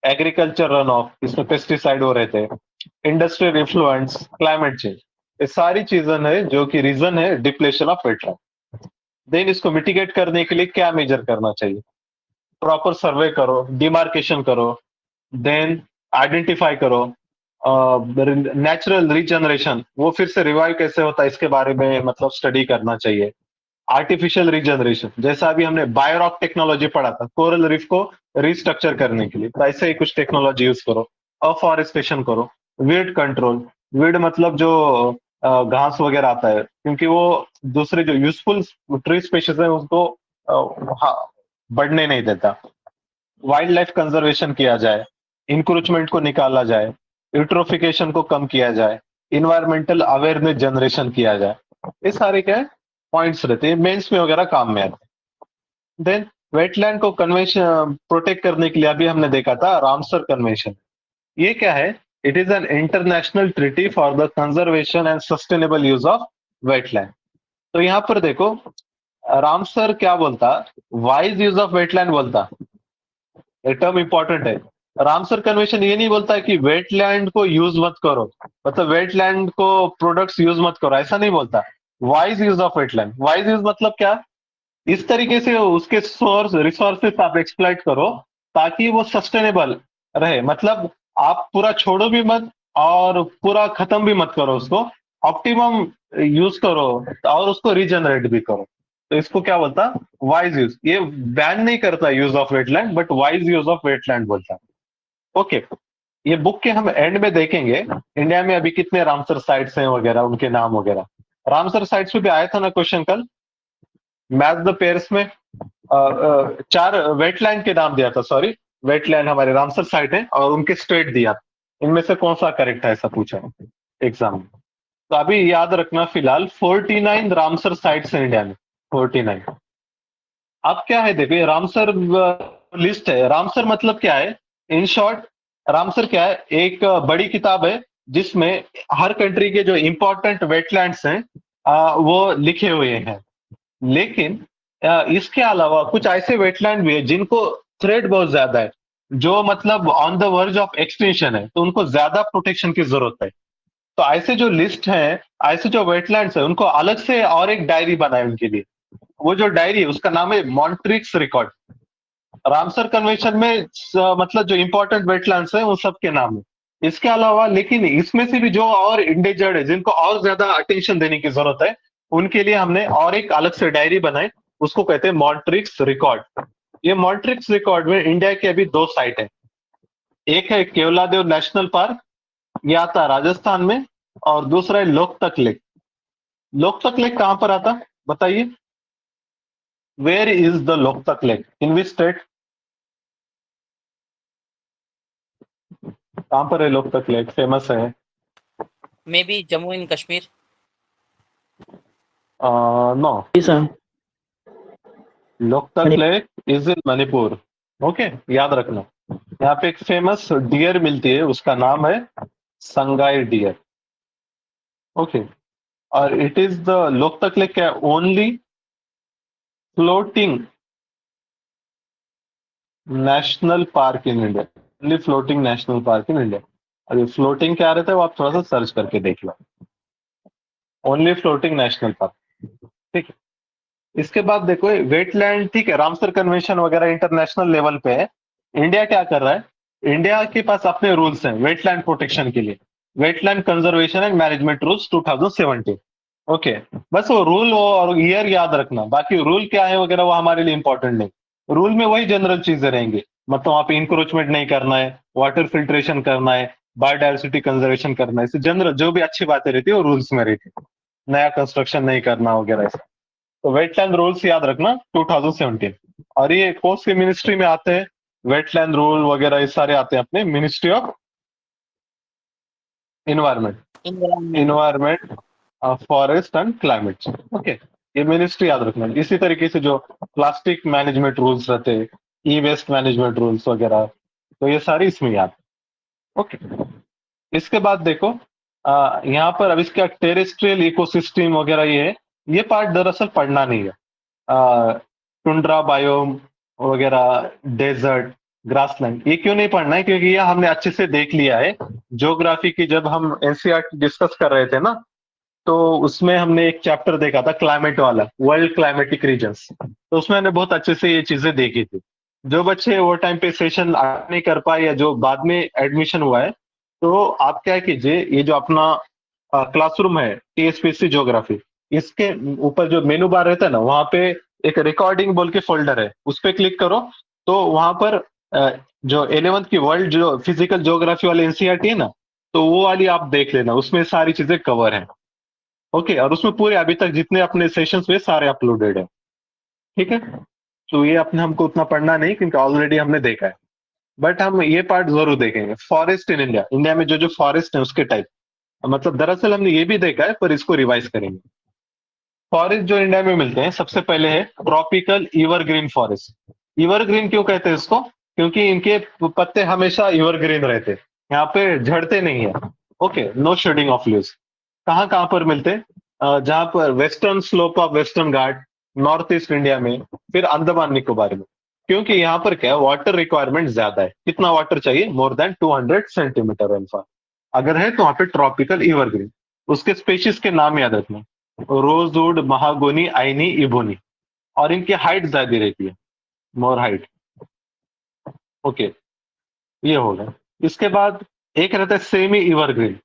agriculture run off, इसमें पेस्टिसाइड हो रहे थे, इंडस्ट्रियल इन्फ्लुएंस, क्लाइमेट चेंज, ये सारी चीजें है जो कि रीजन है डिप्लेशन ऑफ वेटलैंड। देन इसको मिटिगेट करने के लिए क्या मेजर करना चाहिए? प्रॉपर सर्वे करो, डिमार्केशन करो, देन आइडेंटिफाई करो, नेचुरल रीजनरेशन, वो फिर से रिवाइव कैसे होता है इसके बारे में मतलब स्टडी करना चाहिए। आर्टिफिशियल रीजनरेशन, जैसा अभी हमने बायोरॉक टेक्नोलॉजी पढ़ा था कोरल रीफ को रिस्ट्रक्चर करने के लिए, तो ऐसे ही कुछ टेक्नोलॉजी यूज करो। अफॉरेस्टेशन करो, वीड कंट्रोल, वीड मतलब जो घास वगैरह आता है, क्योंकि वो दूसरे जो यूजफुल ट्री स्पेशीज है उसको बढ़ने नहीं देता। वाइल्ड लाइफ कंजर्वेशन किया जाए, इंक्रोचमेंट को निकाला जाए, यूट्रोफिकेशन को कम किया जाए, इन्वायरमेंटल अवेयरनेस जनरेशन किया जाए। ये सारे क्या पॉइंट्स रहते हैं, मेंस में वगैरह काम में आते हैं। देन वेटलैंड को कन्वेंशन प्रोटेक्ट करने के लिए अभी हमने देखा था रामसर कन्वेंशन। ये क्या है? It is an international treaty for the conservation and sustainable use of wetland. तो यहाँ पर देखो रामसर क्या बोलता, वाइज यूज ऑफ वेटलैंड बोलता, ये टर्म इंपॉर्टेंट है। रामसर कन्वेंशन ये नहीं बोलता है कि वेटलैंड को यूज मत करो, मतलब वेटलैंड को प्रोडक्ट्स यूज मत करो, ऐसा नहीं बोलता। Wise use of wetland, wise use मतलब क्या? इस तरीके से उसके सोर्स रिसोर्सेस आप एक्सप्लॉइट करो ताकि वो सस्टेनेबल रहे, मतलब आप पूरा छोड़ो भी मत और पूरा खत्म भी मत करो, उसको ऑप्टिमम यूज करो और उसको रीजनरेट भी करो। तो इसको क्या बोलता? Wise use. ये बैन नहीं करता use of wetland, but wise use of wetland बोलता। ओके, ये बुक के हम एंड में देखेंगे इंडिया में अभी कितने रामसर साइट्स हैं वगैरह, उनके नाम वगैरह। रामसर साइट्स पे भी आया था ना क्वेश्चन कल मैथ द पेयर्स में। 4 वेटलैंड के नाम दिया था, सॉरी वेटलैंड हमारे रामसर साइट है और उनके स्टेट दिया, इनमें से कौन सा करेक्ट है ऐसा पूछा एग्जाम में। तो अभी याद रखना फिलहाल 49 रामसर साइट्स हैं इंडिया में, 49। अब क्या है देखिए रामसर लिस्ट है, रामसर मतलब क्या है इन शॉर्ट? रामसर क्या है? एक बड़ी किताब है जिसमें हर कंट्री के जो इंपॉर्टेंट वेटलैंड्स हैं वो लिखे हुए हैं। लेकिन इसके अलावा कुछ ऐसे वेटलैंड भी है जिनको थ्रेट बहुत ज्यादा है, जो मतलब on the verge of extension है, तो उनको ज्यादा प्रोटेक्शन की जरूरत है। तो ऐसे जो लिस्ट है, ऐसे जो वेटलैंड्स है, उनको अलग से और एक डायरी बनाए उनके लिए। वो जो डायरी है उसका नाम है मॉन्ट्रिक्स रिकॉर्ड। रामसर कन्वेंशन में मतलब जो इंपॉर्टेंट वेटलैंड्स है उन सब के नाम है। इसके अलावा लेकिन इसमें से भी जो और इंडेंजर्ड है, जिनको और ज्यादा अटेंशन देने की जरूरत है, उनके लिए हमने और एक अलग से डायरी बनाई, उसको कहते हैं मॉन्ट्रिक्स रिकॉर्ड। ये मॉन्ट्रिक्स रिकॉर्ड में इंडिया के अभी 2 साइट है, एक है केवलादेव नेशनल पार्क, ये आता है राजस्थान में, और दूसरा है लोकतक लेक। लोकतक लेक कहां पर आता बताइए? Where is the Loktak lake, in which state? कहां पर है लोकतक लेक, फेमस है? Maybe Jammu and Kashmir. No, जी sir. Loktak lake is in Manipur. Okay, याद रखना। यहाँ पे एक फेमस डियर मिलती है, उसका नाम है संगाई डियर। ओके, और it is the Loktak lake क्या only floating national park in India, only floating national park in India. अभी फ्लोटिंग क्या रहता है वो आप थोड़ा सा सर्च करके देख लो, ओनली फ्लोटिंग नेशनल पार्क। ठीक है, इसके बाद देखो वेटलैंड, ठीक है रामसर कन्वेंशन वगैरह इंटरनेशनल लेवल पे है। इंडिया क्या कर रहा है? इंडिया के पास अपने रूल्स हैं वेटलैंड प्रोटेक्शन के लिए, wetland conservation and management rules 2017। Okay, बस वो रूल और ईयर याद रखना, बाकी रूल क्या है वगैरह वो हमारे लिए इंपॉर्टेंट नहीं। रूल में वही जनरल चीजें रहेंगी, मतलब वहां पे इंक्रोचमेंट नहीं करना है, वाटर फिल्ट्रेशन करना है, बायोडायवर्सिटी कंजर्वेशन करना है, इससे जनरल जो भी अच्छी बातें रहती है वो रूल्स में रहती है, नया कंस्ट्रक्शन नहीं करना वगैरह ऐसा। तो वेटलैंड रूल्स याद रखना 2017। और ये कौन सी मिनिस्ट्री में आते हैं? वेटलैंड रूल वगैरह ये सारे आते हैं अपने ministry of environment, Environment. Environment, forest and climate. Okay, ये मिनिस्ट्री याद रखना। इसी तरीके से जो प्लास्टिक मैनेजमेंट रूल्स रहते हैं, ई वेस्ट मैनेजमेंट रूल्स वगैरह, तो ये सारी इसमें याद। ओके, इसके बाद देखो यहाँ पर अब इसका टेरेस्ट्रियल इकोसिस्टम वगैरह ये पार्ट दरअसल पढ़ना नहीं है। टुंड्रा बायोम वगैरह, डेजर्ट, ग्रासलैंड, ये क्यों नहीं पढ़ना है? क्योंकि ये हमने अच्छे से देख लिया है। ज्योग्राफी की जब हम एनसीईआरटी डिस्कस कर रहे थे ना, तो उसमें हमने एक चैप्टर देखा था क्लाइमेट वाला, वर्ल्ड क्लाइमेटिक रीजन्स। तो उसमें हमने बहुत अच्छे से ये चीजें देखी थी। जो बच्चे वो टाइम पे सेशन नहीं कर पाए या जो बाद में एडमिशन हुआ है, तो आप क्या कीजिए, ये जो अपना क्लासरूम है टीएसपीएससी ज्योग्राफी, इसके ऊपर जो मेनू बार रहता है ना, वहां पे एक रिकॉर्डिंग बोल के फोल्डर है, उस पर क्लिक करो। तो वहां पर जो 11th की वर्ल्ड जो फिजिकल ज्योग्राफी वाली एनसीईआरटी है ना, तो वो वाली आप देख लेना, उसमें सारी चीजें कवर है। ओके, और उसमें पूरे अभी तक जितने अपने सेशंस हुए सारे अपलोडेड है। ठीक है, तो ये अपने हमको उतना पढ़ना नहीं क्योंकि ऑलरेडी हमने देखा है। बट हम ये पार्ट जरूर देखेंगे, फॉरेस्ट इन इंडिया, इंडिया में जो जो फॉरेस्ट है उसके टाइप। मतलब दरअसल हमने ये भी देखा है पर इसको रिवाइज करेंगे। फॉरेस्ट जो इंडिया में मिलते हैं, सबसे पहले है ट्रॉपिकल इवरग्रीन फॉरेस्ट। इवरग्रीन क्यों कहते हैं इसको? क्योंकि इनके पत्ते हमेशा इवरग्रीन रहते हैं, यहाँ पे झड़ते नहीं है। Okay, no shedding of leaves. कहाँ कहाँ पर मिलते हैं? जहां पर western slope of western Ghat, north east India में, फिर अंडमान निकोबार में। क्योंकि यहाँ पर क्या है, वाटर रिक्वायरमेंट ज्यादा है। कितना वाटर चाहिए? मोर देन 200 सेंटीमीटर रेनफॉल अगर है तो वहां पे ट्रॉपिकल इवरग्रीन। उसके स्पेशीज के नाम याद रखना, रोजवुड, महागोनी, आइनी, इबोनी। और इनकी हाइट ज्यादा रहती है, मोर हाइट। ओके, ये हो गया। इसके बाद एक रहता है सेमी इवरग्रीन।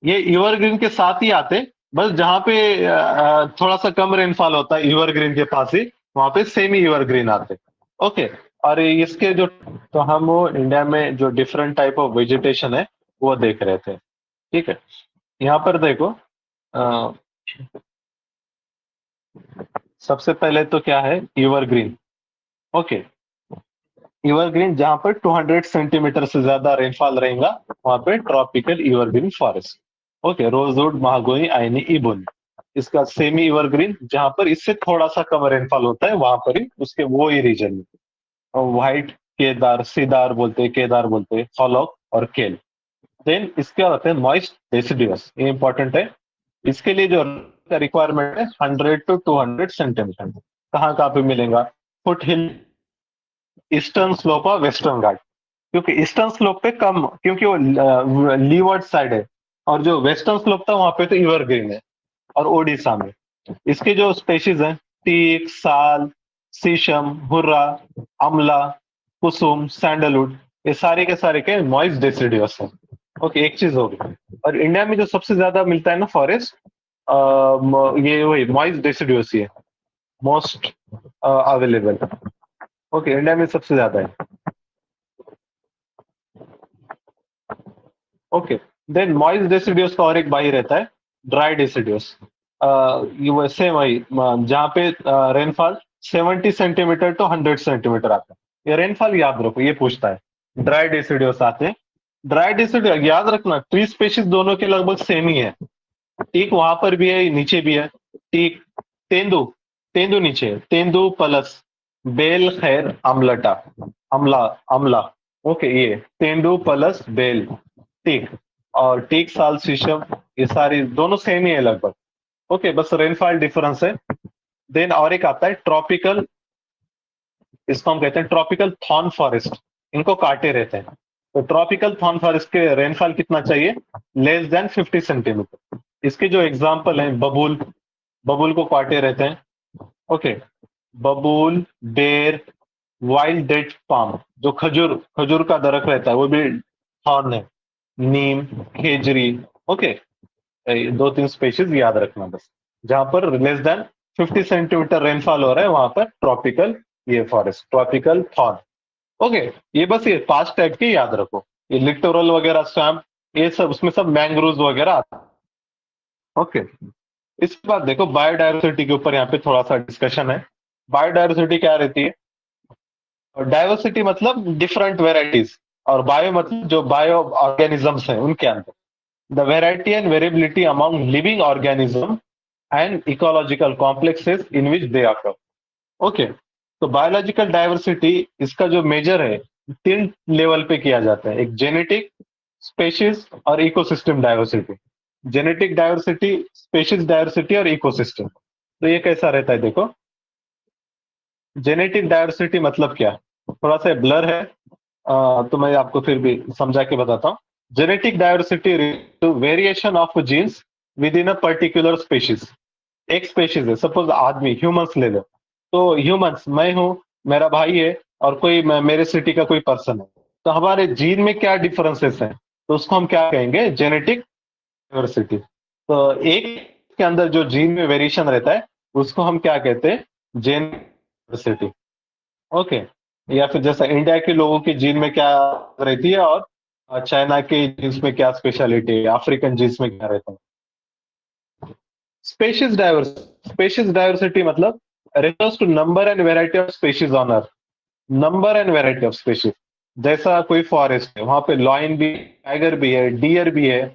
ये इवरग्रीन के साथ ही आते, बस जहां पे थोड़ा सा कम रेनफॉल होता है इवरग्रीन के पास ही, वहां पे सेमी इवरग्रीन आते। ओके, और इसके जो, तो हम वो इंडिया में जो डिफरेंट टाइप ऑफ वेजिटेशन है वो देख रहे थे। ठीक है, यहाँ पर देखो, अ, सबसे पहले तो क्या है, इवरग्रीन। ओके, इवरग्रीन जहां पर 200 सेंटीमीटर से ज्यादा रेनफॉल रहेगा, वहां पे ट्रॉपिकल इवरग्रीन फॉरेस्ट। ओके, रोजवुड, महागोनी, आइनी, इबोनी। इसका सेमी इवरग्रीन जहां पर इससे थोड़ा सा कम रेनफॉल होता है, वहां पर ही उसके वो ही रीजन में। और व्हाइट केदार, सीदार बोलते हैं, केदार बोलते हैं, हॉलॉक और केल। देन इसके बाद आते हैं मॉइस्ट डेसिडियस, ये इंपॉर्टेंट है। इसके लिए जो रिक्वायरमेंट है 100 to 200 सेंटीमीटर। कहाँ कहाँ पे मिलेगा? फुट हिल, ईस्टर्न स्लोप और वेस्टर्न घाट। क्योंकि ईस्टर्न स्लोप पे कम, क्योंकि वो लीवर्ड साइड है, और जो वेस्टर्न स्लोप था वहां पे तो इवरग्रीन है। और ओडिशा में इसके जो स्पेशीज हैं, टीक, साल, शीशम, हुर्रा, अमला, कुसुम, सैंडलवुड, ये सारे के सारे के मॉइस्ट डेसिडियस है। ओके, एक चीज होगी। और इंडिया में जो सबसे ज्यादा मिलता है ना फॉरेस्ट, ये वही मॉइस्ट डेसिडियस ही है, मोस्ट अवेलेबल। ओके, इंडिया में सबसे ज्यादा है। ओके, देन मॉइस्ट डेसिडियस का और एक भाई रहता है ड्राई डेसिडियस। ये वैसे वही जहाँ पे रेनफॉल 70 सेंटीमीटर to 100 सेंटीमीटर आता है। ये रेनफॉल याद रखो, ये पूछता है। ड्राई डेसिडियस आते हैं। ड्राई डेसिडियस याद रखना, ट्री स्पेशीज दोनों के लगभग सेम ही है। टीक वहां पर भी है, नीचे भी है। टीक, तेंदु, तेंदु नीचे है, तेंदु प्लस बेल, खैर, अमलटा, अमला, अमला। ओके, ये तेंदु प्लस बेल, टीक। और टीक, साल, शीशम, ये सारी दोनों सेम ही है लगभग। ओके, बस रेनफॉल डिफरेंस है। देन और एक आता है ट्रॉपिकल, इसको हम कहते हैं ट्रॉपिकल थॉर्न फॉरेस्ट। इनको काटे रहते हैं। तो ट्रॉपिकल थॉर्न फॉरेस्ट के रेनफॉल कितना चाहिए? Less than 50 centimetre. इसके जो एग्जाम्पल हैं, बबूल, बबूल को काटे रहते हैं। ओके, बबूल, बेर, वाइल्ड डेट पाम, जो खजूर, खजूर का दरख्त रहता है वो भी थॉर्न है। नीम, खेजरी। ओके, दो तीन स्पेशीज याद रखना बस। जहां पर लेस देन 50 सेंटीमीटर रेनफॉल हो रहा है वहां पर ट्रॉपिकल, ये फॉरेस्ट ट्रॉपिकल थॉर्न। ओके, ये बस ये 5 टाइप के याद रखो। ये लिटोरल वगैरह, स्वैम्प, ये सब, उसमें सब मैंग्रोव वगैरह आता है। ओके, इसके बाद देखो बायोडायवर्सिटी के ऊपर यहाँ पे थोड़ा सा डिस्कशन है। बायोडायवर्सिटी क्या रहती है? और डाइवर्सिटी मतलब डिफरेंट वेराइटीज, और बायो मतलब जो बायो ऑर्गेनिजम्स हैं उनके अंदर। The variety and variability among living organism and ecological complexes in which they occur. Okay, तो बायोलॉजिकल डाइवर्सिटी इसका जो मेजर है 3 लेवल पे किया जाता है, एक जेनेटिक, स्पेशीज और ecosystem diversity. Genetic diversity, species diversity और इकोसिस्टम। तो ये कैसा रहता है देखो, जेनेटिक डायवर्सिटी मतलब क्या, थोड़ा सा ब्लर है, तो मैं आपको फिर भी समझा के बताता हूँ। Genetic diversity to variation of genes within a particular species. एक स्पेशीज है, सपोज आदमी, ह्यूमंस ले लो, तो ह्यूमंस मैं हूं, मेरा भाई है, और कोई मेरे सिटी का कोई पर्सन है, तो हमारे जीन में क्या डिफरेंसेस हैं, तो उसको हम क्या कहेंगे, जेनेटिक डायवर्सिटी। तो एक के अंदर जो जीन में वेरिएशन रहता है उसको हम क्या कहते हैं, जेन डायवर्सिटी। ओके, या फिर जैसा इंडिया के लोगों के जीन में क्या रहती है और चाइना के जीन्स में क्या स्पेशलिटी है, अफ्रीकन जीन्स में क्या रहता है। स्पेशीज डायवर्सिटी मतलब refers to number and variety of species on earth। Number and variety of species, जैसा कोई फॉरेस्ट है, वहां पे लॉयन भी, टाइगर भी है, डियर भी है,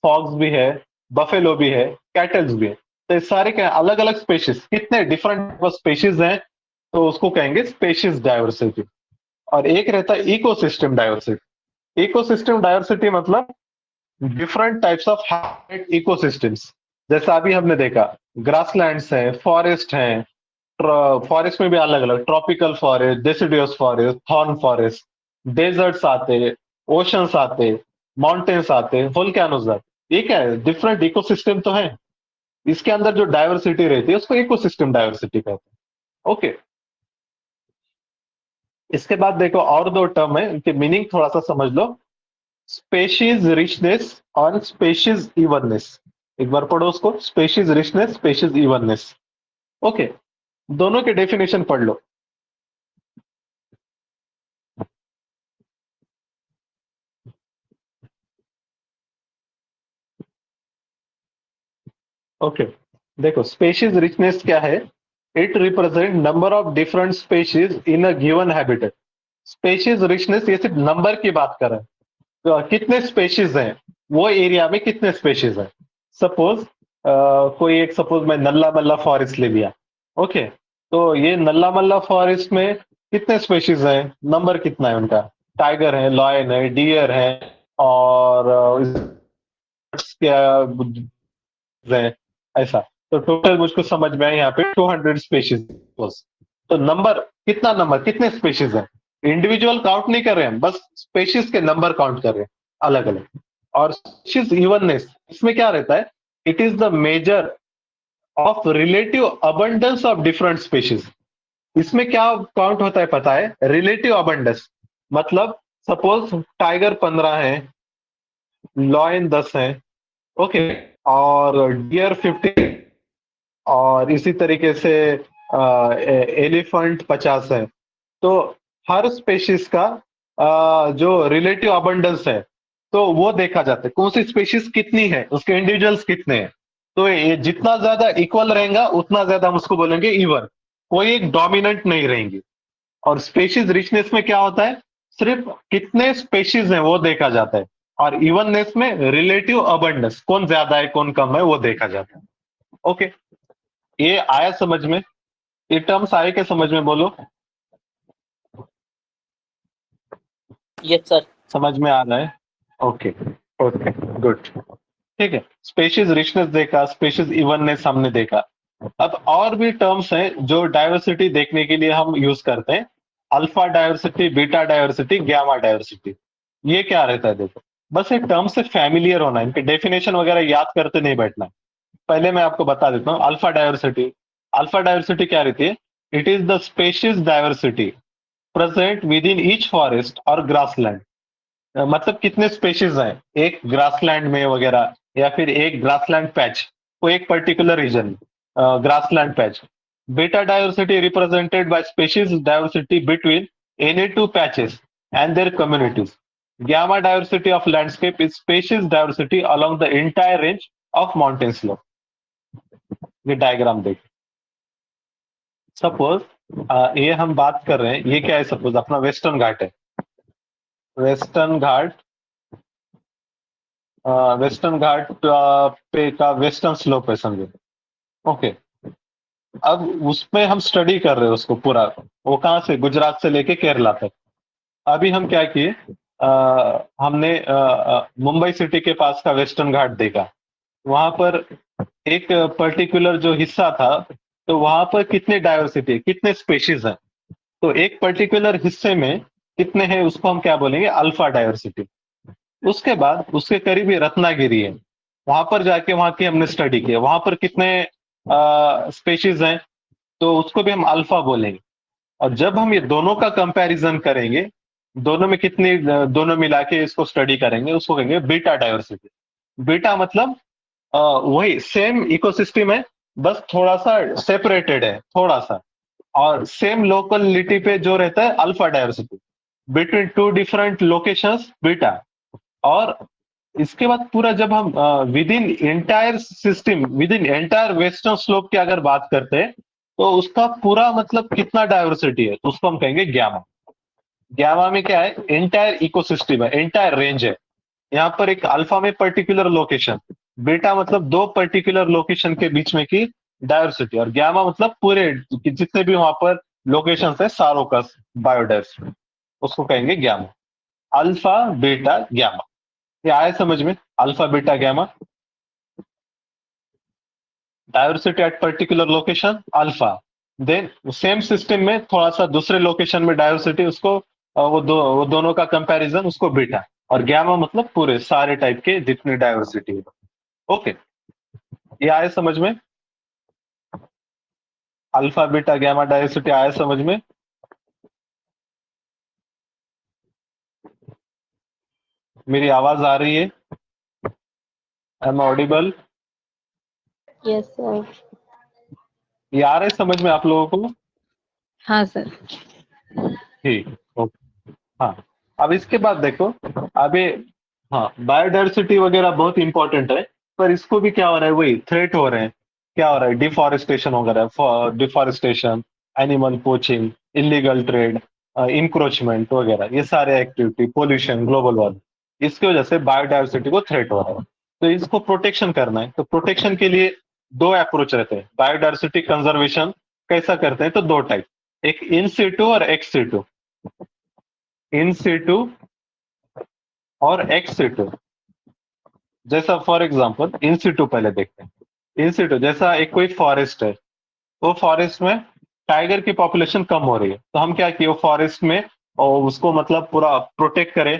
फॉक्स भी है, बफेलो भी है, कैटल्स भी है। तो ये सारे क्या अलग अलग स्पेशीज, कितने डिफरेंट स्पेशीज हैं, तो उसको कहेंगे स्पेशीज डायवर्सिटी। और एक रहता है इकोसिस्टम डायवर्सिटी। इकोसिस्टम डायवर्सिटी मतलब डिफरेंट टाइप्स ऑफ इकोसिस्टम्स। जैसा अभी हमने देखा, ग्रासलैंड्स है, फॉरेस्ट है, फॉरेस्ट में भी अलग अलग, tropical forest, deciduous forest, thorn forest, deserts आते, ओशंस आते, माउंटेन्स आते, वोल्केनोज आते। ये क्या है, डिफरेंट इकोसिस्टम तो है, इसके अंदर जो डायवर्सिटी रहती है उसको इकोसिस्टम डायवर्सिटी कहते हैं। ओके, इसके बाद देखो और दो टर्म है, इनके मीनिंग थोड़ा सा समझ लो। स्पेशीज रिचनेस और स्पेशीज इवननेस। एक बार पढ़ो उसको, species richness, species evenness. Okay, दोनों के डेफिनेशन पढ़ लो। ओके, देखो स्पेशीज रिचनेस क्या है, it represent number of different species in a given habitat. Species richness ये सिर्फ नंबर की बात कर रहा है, तो कितने स्पेशीज हैं, वो एरिया में कितने स्पेशीज हैं। सपोज कोई एक, सपोज मैं नल्ला मल्ला फॉरेस्ट ले लिया। ओके, तो ये नल्ला मल्ला फॉरेस्ट में कितने स्पेशीज हैं, नंबर कितना है उनका, टाइगर है, लॉयन है, डियर है, और क्या है, ऐसा। तो टोटल मुझको समझ में आया यहाँ पे 200 स्पेशीज। तो नंबर, कितना नंबर, कितने स्पेशीज है, इंडिविजुअल काउंट नहीं कर रहे हैं, बस स्पेशीज के नंबर काउंट कर रहे हैं अलग अलग। और स्पेशीज इवननेस, इसमें क्या रहता है, it is the measure of relative abundance of different species. इसमें क्या काउंट होता है पता है, रिलेटिव अबंडेंस। मतलब सपोज टाइगर 15 है, लॉयन 10 है, ओके, और डियर 50, और इसी तरीके से एलिफेंट 50 है। तो हर स्पेशीज का जो रिलेटिव अबंडेंस है, तो वो देखा जाता है, कौन सी स्पेशीज कितनी है, उसके इंडिविजुअल्स कितने हैं। तो ये जितना ज्यादा इक्वल रहेगा उतना ज्यादा हम उसको बोलेंगे इवन, कोई एक डोमिनेंट नहीं रहेंगी। और स्पेशीज रिचनेस में क्या होता है, सिर्फ कितने स्पेशीज हैं वो देखा जाता है, और इवननेस में रिलेटिव अबंडेंस, कौन ज्यादा है कौन कम है वो देखा जाता है। ओके, ये आया समझ में, ये टर्म्स आए के समझ में, बोलो। Yes, sir. समझ में आ रहा है, ओके, ओके, गुड, ठीक है। स्पेशीज रिचनेस देखा, स्पेशीज इवननेस हमने देखा। अब और भी टर्म्स हैं जो डायवर्सिटी देखने के लिए हम यूज करते हैं, alpha diversity, beta diversity, gamma diversity. ये क्या रहता है देखो, बस एक टर्म से फैमिलियर होना है, इनके डेफिनेशन वगैरह याद करते नहीं बैठना। पहले मैं आपको बता देता हूँ अल्फा डायवर्सिटी। अल्फा डायवर्सिटी क्या रहती है, it is the species diversity present with in each forest और ग्रासलैंड। मतलब कितने स्पेशीज हैं एक ग्रासलैंड में वगैरह, या फिर एक ग्रासलैंड पैच, को एक particular region, grassland patch. Beta diversity represented by species diversity between any two patches and their communities. Gamma diversity of landscape is species diversity along the entire range of mountain slope. ये diagram देख, suppose ये हम बात कर रहे हैं, ये क्या है, सपोज अपना वेस्टर्न घाट है, वेस्टर्न घाट, वेस्टर्न घाट पे का वेस्टर्न स्लोप है समझो। ओके, अब उसमें हम स्टडी कर रहे हैं उसको पूरा, वो कहाँ से, गुजरात से लेके केरला तक। अभी हम क्या किए, हमने मुंबई सिटी के पास का वेस्टर्न घाट देखा। वहां पर एक पर्टिकुलर जो हिस्सा था, तो वहां पर कितने डाइवर्सिटी है, कितने स्पेशीज हैं। तो एक पर्टिकुलर हिस्से में कितने हैं, उसको हम क्या बोलेंगे, अल्फा डाइवर्सिटी। उसके बाद उसके करीब ही रत्नागिरी है, वहां पर जाके वहां की हमने स्टडी की है, वहां पर कितने स्पेशीज हैं, तो उसको भी हम अल्फा बोलेंगे। और जब हम ये दोनों का कंपैरिजन करेंगे, दोनों में कितनी दोनों मिला के इसको स्टडी करेंगे, उसको कहेंगे बीटा डाइवर्सिटी। बीटा मतलब वही सेम इकोसिस्टम है, बस थोड़ा सा सेपरेटेड है, थोड़ा सा। और सेम लोकलिटी पे जो रहता है alpha diversity, between two different locations beta. और इसके बाद पूरा जब हम with in entire system, with in entire western slope की अगर बात करते हैं, तो उसका पूरा मतलब कितना डाइवर्सिटी है, तो उसको हम कहेंगे ग्यामा। ग्यामा में क्या है, एंटायर इकोसिस्टम है, एंटायर रेंज है। यहाँ पर एक अल्फा में पर्टिकुलर लोकेशन, बीटा मतलब दो पर्टिकुलर लोकेशन के बीच में की डाइवर्सिटी, और ग्यामा मतलब पूरे जितने भी वहां पर लोकेशन है सारों का बायोडाइवर्सिटी, उसको कहेंगे ग्यामा। अल्फा बीटा ग्यामा, ये आए समझ में, alpha beta gamma. Diversity at particular location alpha, then same system में थोड़ा सा दूसरे लोकेशन में डाइवर्सिटी, उसको वो दोनों का कंपैरिजन, उसको बीटा। और गैमा मतलब पूरे सारे टाइप के जितनी डाइवर्सिटी है। ओके, ये आए समझ में, अल्फा बीटा गैमा डाइवर्सिटी आए समझ में। मेरी आवाज आ रही है, एम ऑडिबल? Yes sir. ये आ रहे समझ में आप लोगों को? हाँ सर। ठीक, ओके। हाँ, अब इसके बाद देखो, अभी, हाँ, बायोडाइवर्सिटी वगैरह बहुत इंपॉर्टेंट है, पर इसको भी क्या हो रहा है, वही थ्रेट हो रहे हैं। क्या हो रहा है, डिफॉरेस्टेशन वगैरह, deforestation, animal poaching, illegal trade, encroachment वगैरह, ये सारे एक्टिविटी, पोल्यूशन, ग्लोबल वार्मिंग, इसकी वजह से बायोडाइवर्सिटी को थ्रेट हो रहा है। तो इसको प्रोटेक्शन करना है, तो प्रोटेक्शन के लिए दो अप्रोच रहते हैं। बायोडाइवर्सिटी कंजर्वेशन कैसा करते हैं, तो दो टाइप, एक इन सिटू और एक्स सिटू। इन सिटू और एक्स सिटू। जैसा फॉर एग्जांपल इन सिटू पहले देखते हैं। इन सिटू जैसा एक कोई फॉरेस्ट है, वो फॉरेस्ट में टाइगर की पॉपुलेशन कम हो रही है, तो हम क्या किए, वो फॉरेस्ट में और उसको मतलब पूरा प्रोटेक्ट करें।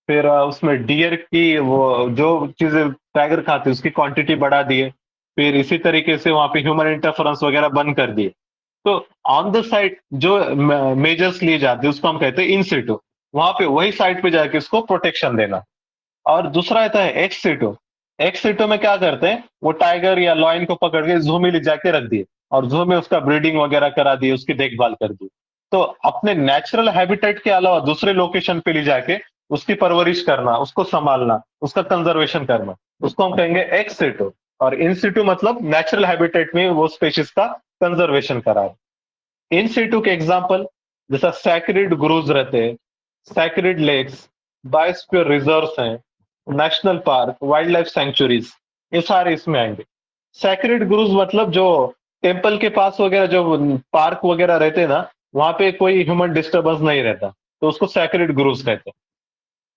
फिर उसमें डियर की वो जो चीजें टाइगर खाती है उसकी क्वांटिटी बढ़ा दिए। फिर इसी तरीके से वहां पे ह्यूमन इंटरफेरेंस वगैरह बंद कर दिए। तो ऑन द साइड जो मेजर्स लिए जाते हैं उसको हम कहते हैं इन सिटू, वहां पे वही साइड पे जाके उसको प्रोटेक्शन देना। और दूसरा आता है एक्स सीटो। एक्स सीटो में क्या करते हैं, वो टाइगर या लॉयन को पकड़ के जू में ले जाके रख दिए, और जू में उसका ब्रीडिंग वगैरह करा दिए, उसकी देखभाल कर दी। तो अपने नेचुरल हैबिटेट के अलावा दूसरे लोकेशन पे ले जाके उसकी परवरिश करना, उसको संभालना, उसका कंजर्वेशन करना, उसको हम कहेंगे एक्स सीटो। और इन सीटू मतलब नेचुरल हैबिटेट में वो स्पेशीज का कंजर्वेशन करा। इन सीटू के एग्जाम्पल जैसा सैक्रेड ग्रोव्स रहते हैं, सैक्रेड लेक्स, बायोस्फीयर रिजर्व्स हैं, national park, wild life sanctuaries, ये सारे इसमें आएंगे। सैक्रेड ग्रोव्स मतलब जो टेम्पल के पास वगैरह जो पार्क वगैरह रहते हैं ना, वहां पे कोई ह्यूमन डिस्टर्बेंस नहीं रहता, तो उसको सैक्रेड ग्रोव्स कहते हैं।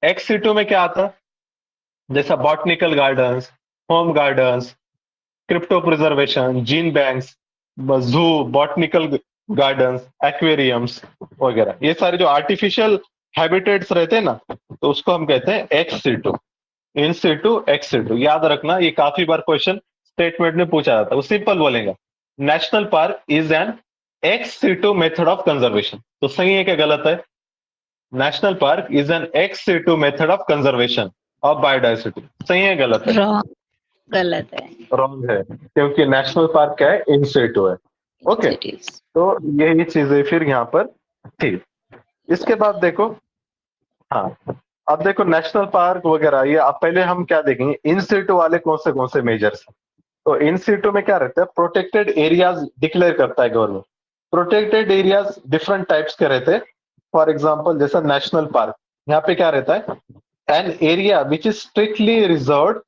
एक्स सीटू में क्या आता, जैसा botanical gardens, home gardens, crypto preservation, gene banks, जू, बॉटनिकल गार्डन्स, एक्वेरियम्स वगैरह, ये सारे जो आर्टिफिशियल हैबिटेट्स रहते हैं ना, तो उसको हम कहते हैं ex situ. In situ ex situ याद रखना, ये काफी बार क्वेश्चन स्टेटमेंट में पूछा जाता है। वो सिंपल बोलेगा, national park is an ex situ method of conservation. तो सही है क्या गलत है? National park is an ex situ method of conservation of biodiversity, सही है गलत है? रॉन्ग, गलत है। रॉन्ग है, क्योंकि नेशनल पार्क क्या है, इन सिटू है। Okay, cities. तो यही चीजें फिर यहाँ पर थी। इसके बाद देखो, हाँ, अब देखो नेशनल पार्क वगैरह, ये अब पहले हम क्या देखेंगे, इन सिटू वाले कौन से मेजर्स हैं। तो इन सिटू में क्या रहता है, प्रोटेक्टेड एरियाज डिक्लेयर करता है government. Protected areas different types के रहते हैं। फॉर एग्जाम्पल जैसा नेशनल पार्क, यहाँ पे क्या रहता है, an area which is strictly reserve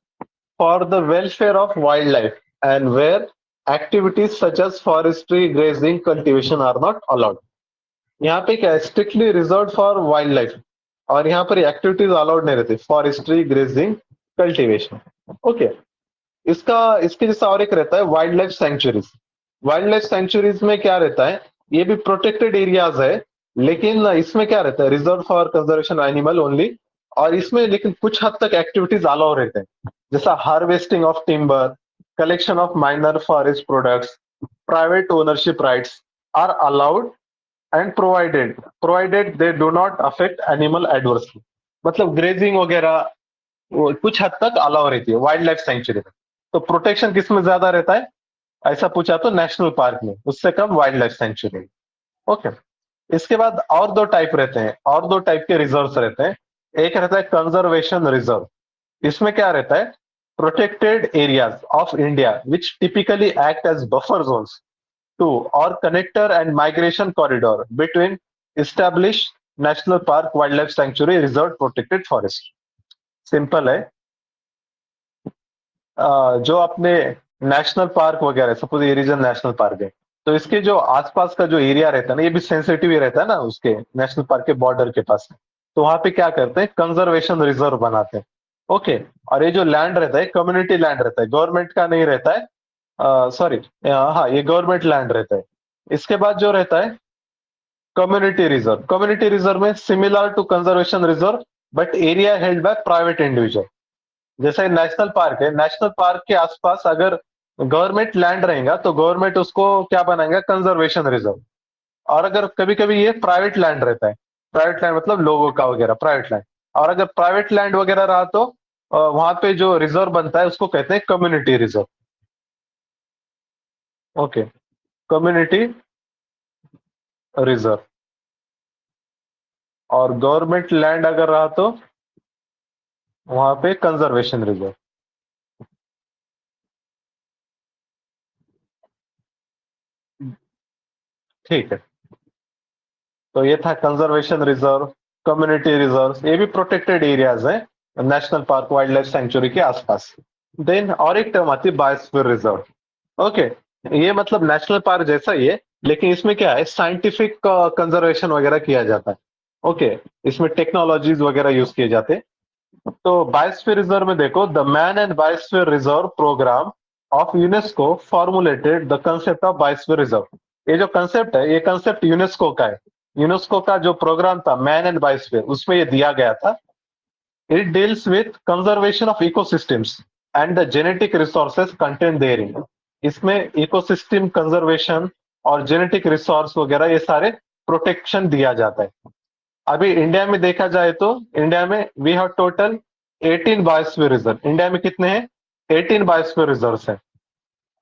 for the welfare of wildlife and where activities such as forestry, grazing, cultivation are not allowed. यहाँ पे क्या है, strictly reserve for wild life, और यहाँ पर एक्टिविटीज अलाउड नहीं रहती, फॉरेस्ट्री, ग्रेजिंग, कल्टीवेशन। ओके, इसके जैसा और एक रहता है wild life sanctuaries. Wild life sanctuaries में क्या रहता है, ये भी प्रोटेक्टेड एरियाज है, लेकिन इसमें क्या रहता है, reserve for conservation animal only. और इसमें लेकिन कुछ हद तक एक्टिविटीज अलाउ रहते हैं, जैसा harvesting of timber, collection of minor forest products, private ownership rights are allowed and provided they do not affect animal adversely. मतलब ग्रेजिंग वगैरह वो कुछ हद तक अलाउ रहती है वाइल्ड लाइफ सेंचुरी में। तो प्रोटेक्शन किसमें ज्यादा रहता है, ऐसा पूछा तो नेशनल पार्क में, उससे कम वाइल्ड लाइफ सेंचुरी में। ओके। इसके बाद और दो टाइप रहते हैं, और दो टाइप के रिजर्व रहते हैं। एक रहता है कंजर्वेशन रिजर्व। इसमें क्या रहता है, protected areas of India which typically act as buffer zones to और connector and migration corridor between establish national park, wild life sanctuary, reserve, protected forest. Simple है। जो अपने नेशनल पार्क वगैरह, सपोज ये रीजन नेशनल पार्क है, तो इसके जो आसपास का जो एरिया रहता है ना, ये भी सेंसिटिव ही रहता है ना, उसके नेशनल पार्क के बॉर्डर के पास। तो वहां पे क्या करते हैं, कंजर्वेशन रिजर्व बनाते हैं। ओके। और ये जो लैंड रहता है कम्युनिटी लैंड रहता है, गवर्नमेंट का नहीं रहता है। सॉरी, हाँ, ये गवर्नमेंट लैंड रहता है। इसके बाद जो रहता है कम्युनिटी रिजर्व। कम्युनिटी रिजर्व में similar to conservation reserve but area held by private individual. जैसे नेशनल पार्क है, नेशनल पार्क के आसपास अगर गवर्नमेंट लैंड रहेगा तो गवर्नमेंट उसको क्या बनाएगा, कंजर्वेशन रिजर्व। और अगर कभी कभी ये प्राइवेट लैंड रहता है, प्राइवेट लैंड मतलब लोगों का वगैरह प्राइवेट लैंड, और अगर प्राइवेट लैंड वगैरह रहा तो वहां पे जो रिजर्व बनता है उसको कहते हैं community reserve. Okay, community reserve. और गवर्नमेंट लैंड अगर रहा तो वहां पे कंजर्वेशन रिजर्व। ठीक है। तो ये था कंजर्वेशन रिजर्व, कम्युनिटी रिजर्व, ये भी प्रोटेक्टेड एरियाज हैं national park, wild life sanctuary के आसपास। देन और एक टर्म आती है बायोस्फीयर रिजर्व। ओके। ये मतलब नेशनल पार्क जैसा ही है, लेकिन इसमें क्या है, साइंटिफिक कंजर्वेशन वगैरह किया जाता है। ओके। इसमें टेक्नोलॉजीज वगैरह यूज किए जाते हैं। तो बायोस्फीयर रिजर्व में देखो, the man and biosphere reserve programme of UNESCO formulated the concept of biosphere reserve. ये जो कंसेप्ट है, ये कंसेप्ट यूनेस्को का है। यूनेस्को का जो प्रोग्राम था मैन एंड बायोस्फीयर, उसमें ये दिया गया था। It deals with conservation of ecosystems and the genetic resources contain therein. इसमें इकोसिस्टम कंजर्वेशन और जेनेटिक रिसोर्स वगैरह ये सारे प्रोटेक्शन दिया जाता है। अभी इंडिया में देखा जाए तो इंडिया में we have total 18 biosphere reserve. India में कितने हैं, 18 बायोस्फीयर रिजर्व हैं।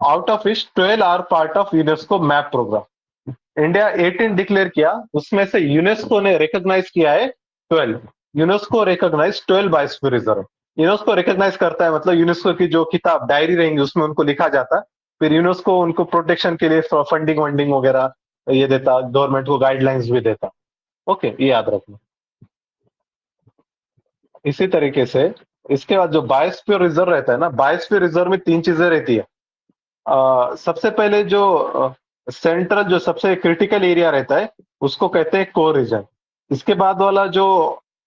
Out of which 12 are part of UNESCO MAB programme. India 18 declare किया, उसमें से यूनेस्को ने रिकॉग्नाइज किया है 12। UNESCO recognise 12 biosphere reserve. UNESCO recognise करता है, मतलब यूनेस्को की जो किताब डायरी रहेंगी उसमें उनको लिखा जाता, फिर यूनेस्को उनको प्रोटेक्शन के लिए फंडिंग वंडिंग वगैरह ये देता, गवर्नमेंट को गाइडलाइंस भी देता। ओके, ये याद रखना। इसी तरीके से इसके बाद जो बायोस्फीयर रिजर्व रहता है ना, बायोस्फीयर रिजर्व में तीन चीजें रहती है। सबसे पहले जो सेंट्रल जो सबसे क्रिटिकल एरिया रहता है उसको कहते हैं कोर रीजन। इसके बाद वाला जो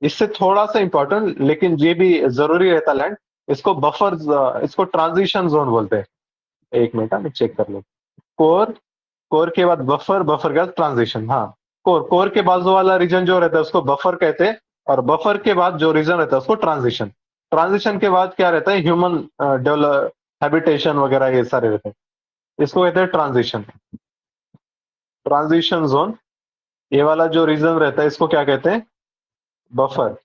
इससे थोड़ा सा इंपॉर्टेंट लेकिन ये भी जरूरी रहता लैंड, इसको बफर, इसको ट्रांजिशन जोन बोलते हैं। एक मिनट, मैं चेक कर लूं। कोर, कोर के बाद बफर, बफर के बाद ट्रांजिशन। हाँ, कोर के बाजू वाला रीजन जो रहता है उसको बफर कहते हैं, और बफर के बाद जो रीजन रहता है उसको ट्रांजिशन। ट्रांजिशन के बाद क्या रहता है, ह्यूमन डेवलप हैबिटेशन वगैरह ये सारे रहते हैं, इसको कहते हैं ट्रांजिशन। ट्रांजिशन जोन, ये वाला जो रीजन रहता है इसको क्या कहते हैं, बफर।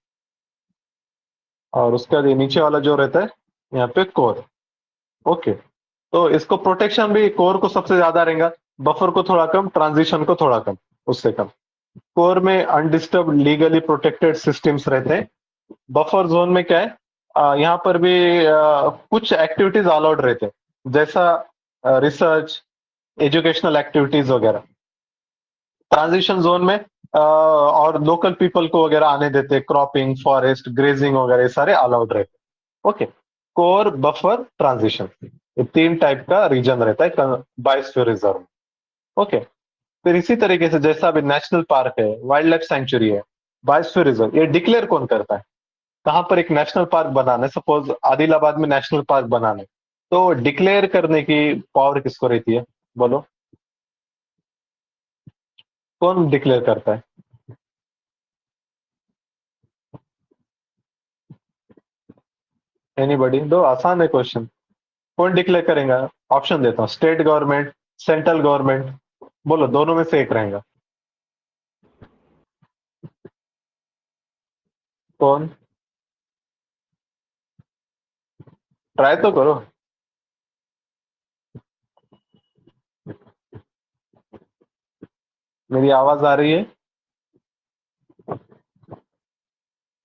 और उसके बाद ये नीचे वाला जो रहता है यहाँ पे कोर। ओके। तो इसको प्रोटेक्शन भी कोर को सबसे ज्यादा रहेगा, बफर को थोड़ा कम, ट्रांजिशन को थोड़ा कम, उससे कम। कोर में अनडिस्टर्ब लीगली प्रोटेक्टेड सिस्टम्स रहते हैं। बफर जोन में क्या है, यहाँ पर भी कुछ एक्टिविटीज अलाउड रहते हैं, जैसा रिसर्च, एजुकेशनल एक्टिविटीज वगैरह। ट्रांजिशन जोन में और लोकल पीपल को वगैरह आने देते, क्रॉपिंग, फॉरेस्ट, ग्रेजिंग वगैरह ये सारे अलाउड रहते। ओके। कोर, बफर, ट्रांजिशन, ये तीन टाइप का रीजन रहता है बायोस्फीयर रिजर्व। ओके। फिर इसी तरीके से जैसा अभी नेशनल पार्क है, वाइल्ड लाइफ सेंचुरी है, बायोस्फीयर रिजर्व, ये डिक्लेयर कौन करता है, कहां पर एक नेशनल पार्क बनाना है, सपोज आदिलाबाद में नेशनल पार्क बनाना है, तो डिक्लेयर करने की पावर किसको रहती है, बोलो? कौन डिक्लेयर करता है? एनीबॉडी? दो, आसान है क्वेश्चन। कौन डिक्लेयर करेगा? ऑप्शन देता हूँ, स्टेट गवर्नमेंट, सेंट्रल गवर्नमेंट, बोलो दोनों में से एक रहेगा। कौन? ट्राई तो करो। मेरी आवाज आ रही है?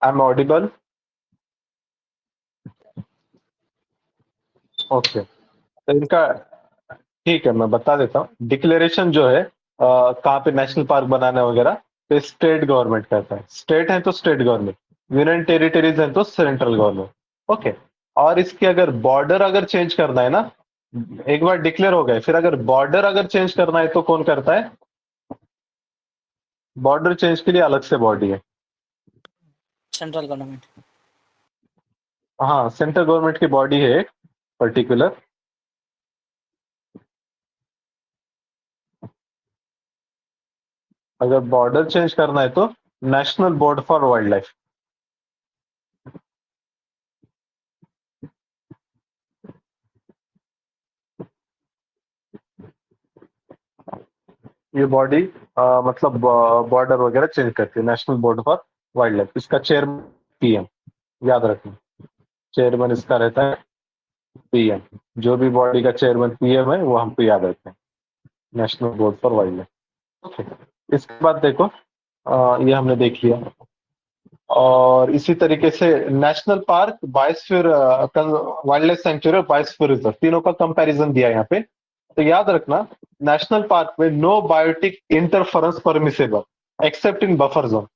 I am Audible? ओके, तो इनका ठीक है, मैं बता देता हूँ। डिक्लेरेशन जो है कहाँ पे नेशनल पार्क बनाना वगैरह, तो स्टेट गवर्नमेंट करता है। स्टेट है तो स्टेट गवर्नमेंट, यूनियन टेरिटरीज है तो सेंट्रल गवर्नमेंट। ओके, और इसके अगर बॉर्डर अगर चेंज करना है ना, एक बार डिक्लेयर हो गए, फिर अगर बॉर्डर अगर चेंज करना है तो कौन करता है? बॉर्डर चेंज के लिए अलग से बॉडी है। Central government. हाँ, सेंट्रल गवर्नमेंट की बॉडी है एक पर्टिकुलर। अगर बॉर्डर चेंज करना है तो national board for wild life. ये बॉडी मतलब बॉर्डर वगैरह चेंज करती है, national board for wild life. इसका चेयरमैन पीएम, याद रखना। चेयरमैन इसका रहता है पीएम। जो भी बॉडी का चेयरमैन पीएम है वो हमको याद रखना है, national board for wild life. Okay, इसके बाद देखो ये हमने देख लिया। और इसी तरीके से national park, biosphere, wild life sanctuary और बायोस्फीयर रिजर्व, तीनों का कंपैरिजन दिया है यहाँ पे। तो याद रखना, नेशनल पार्क में no biotic interference permissible except in buffer zone.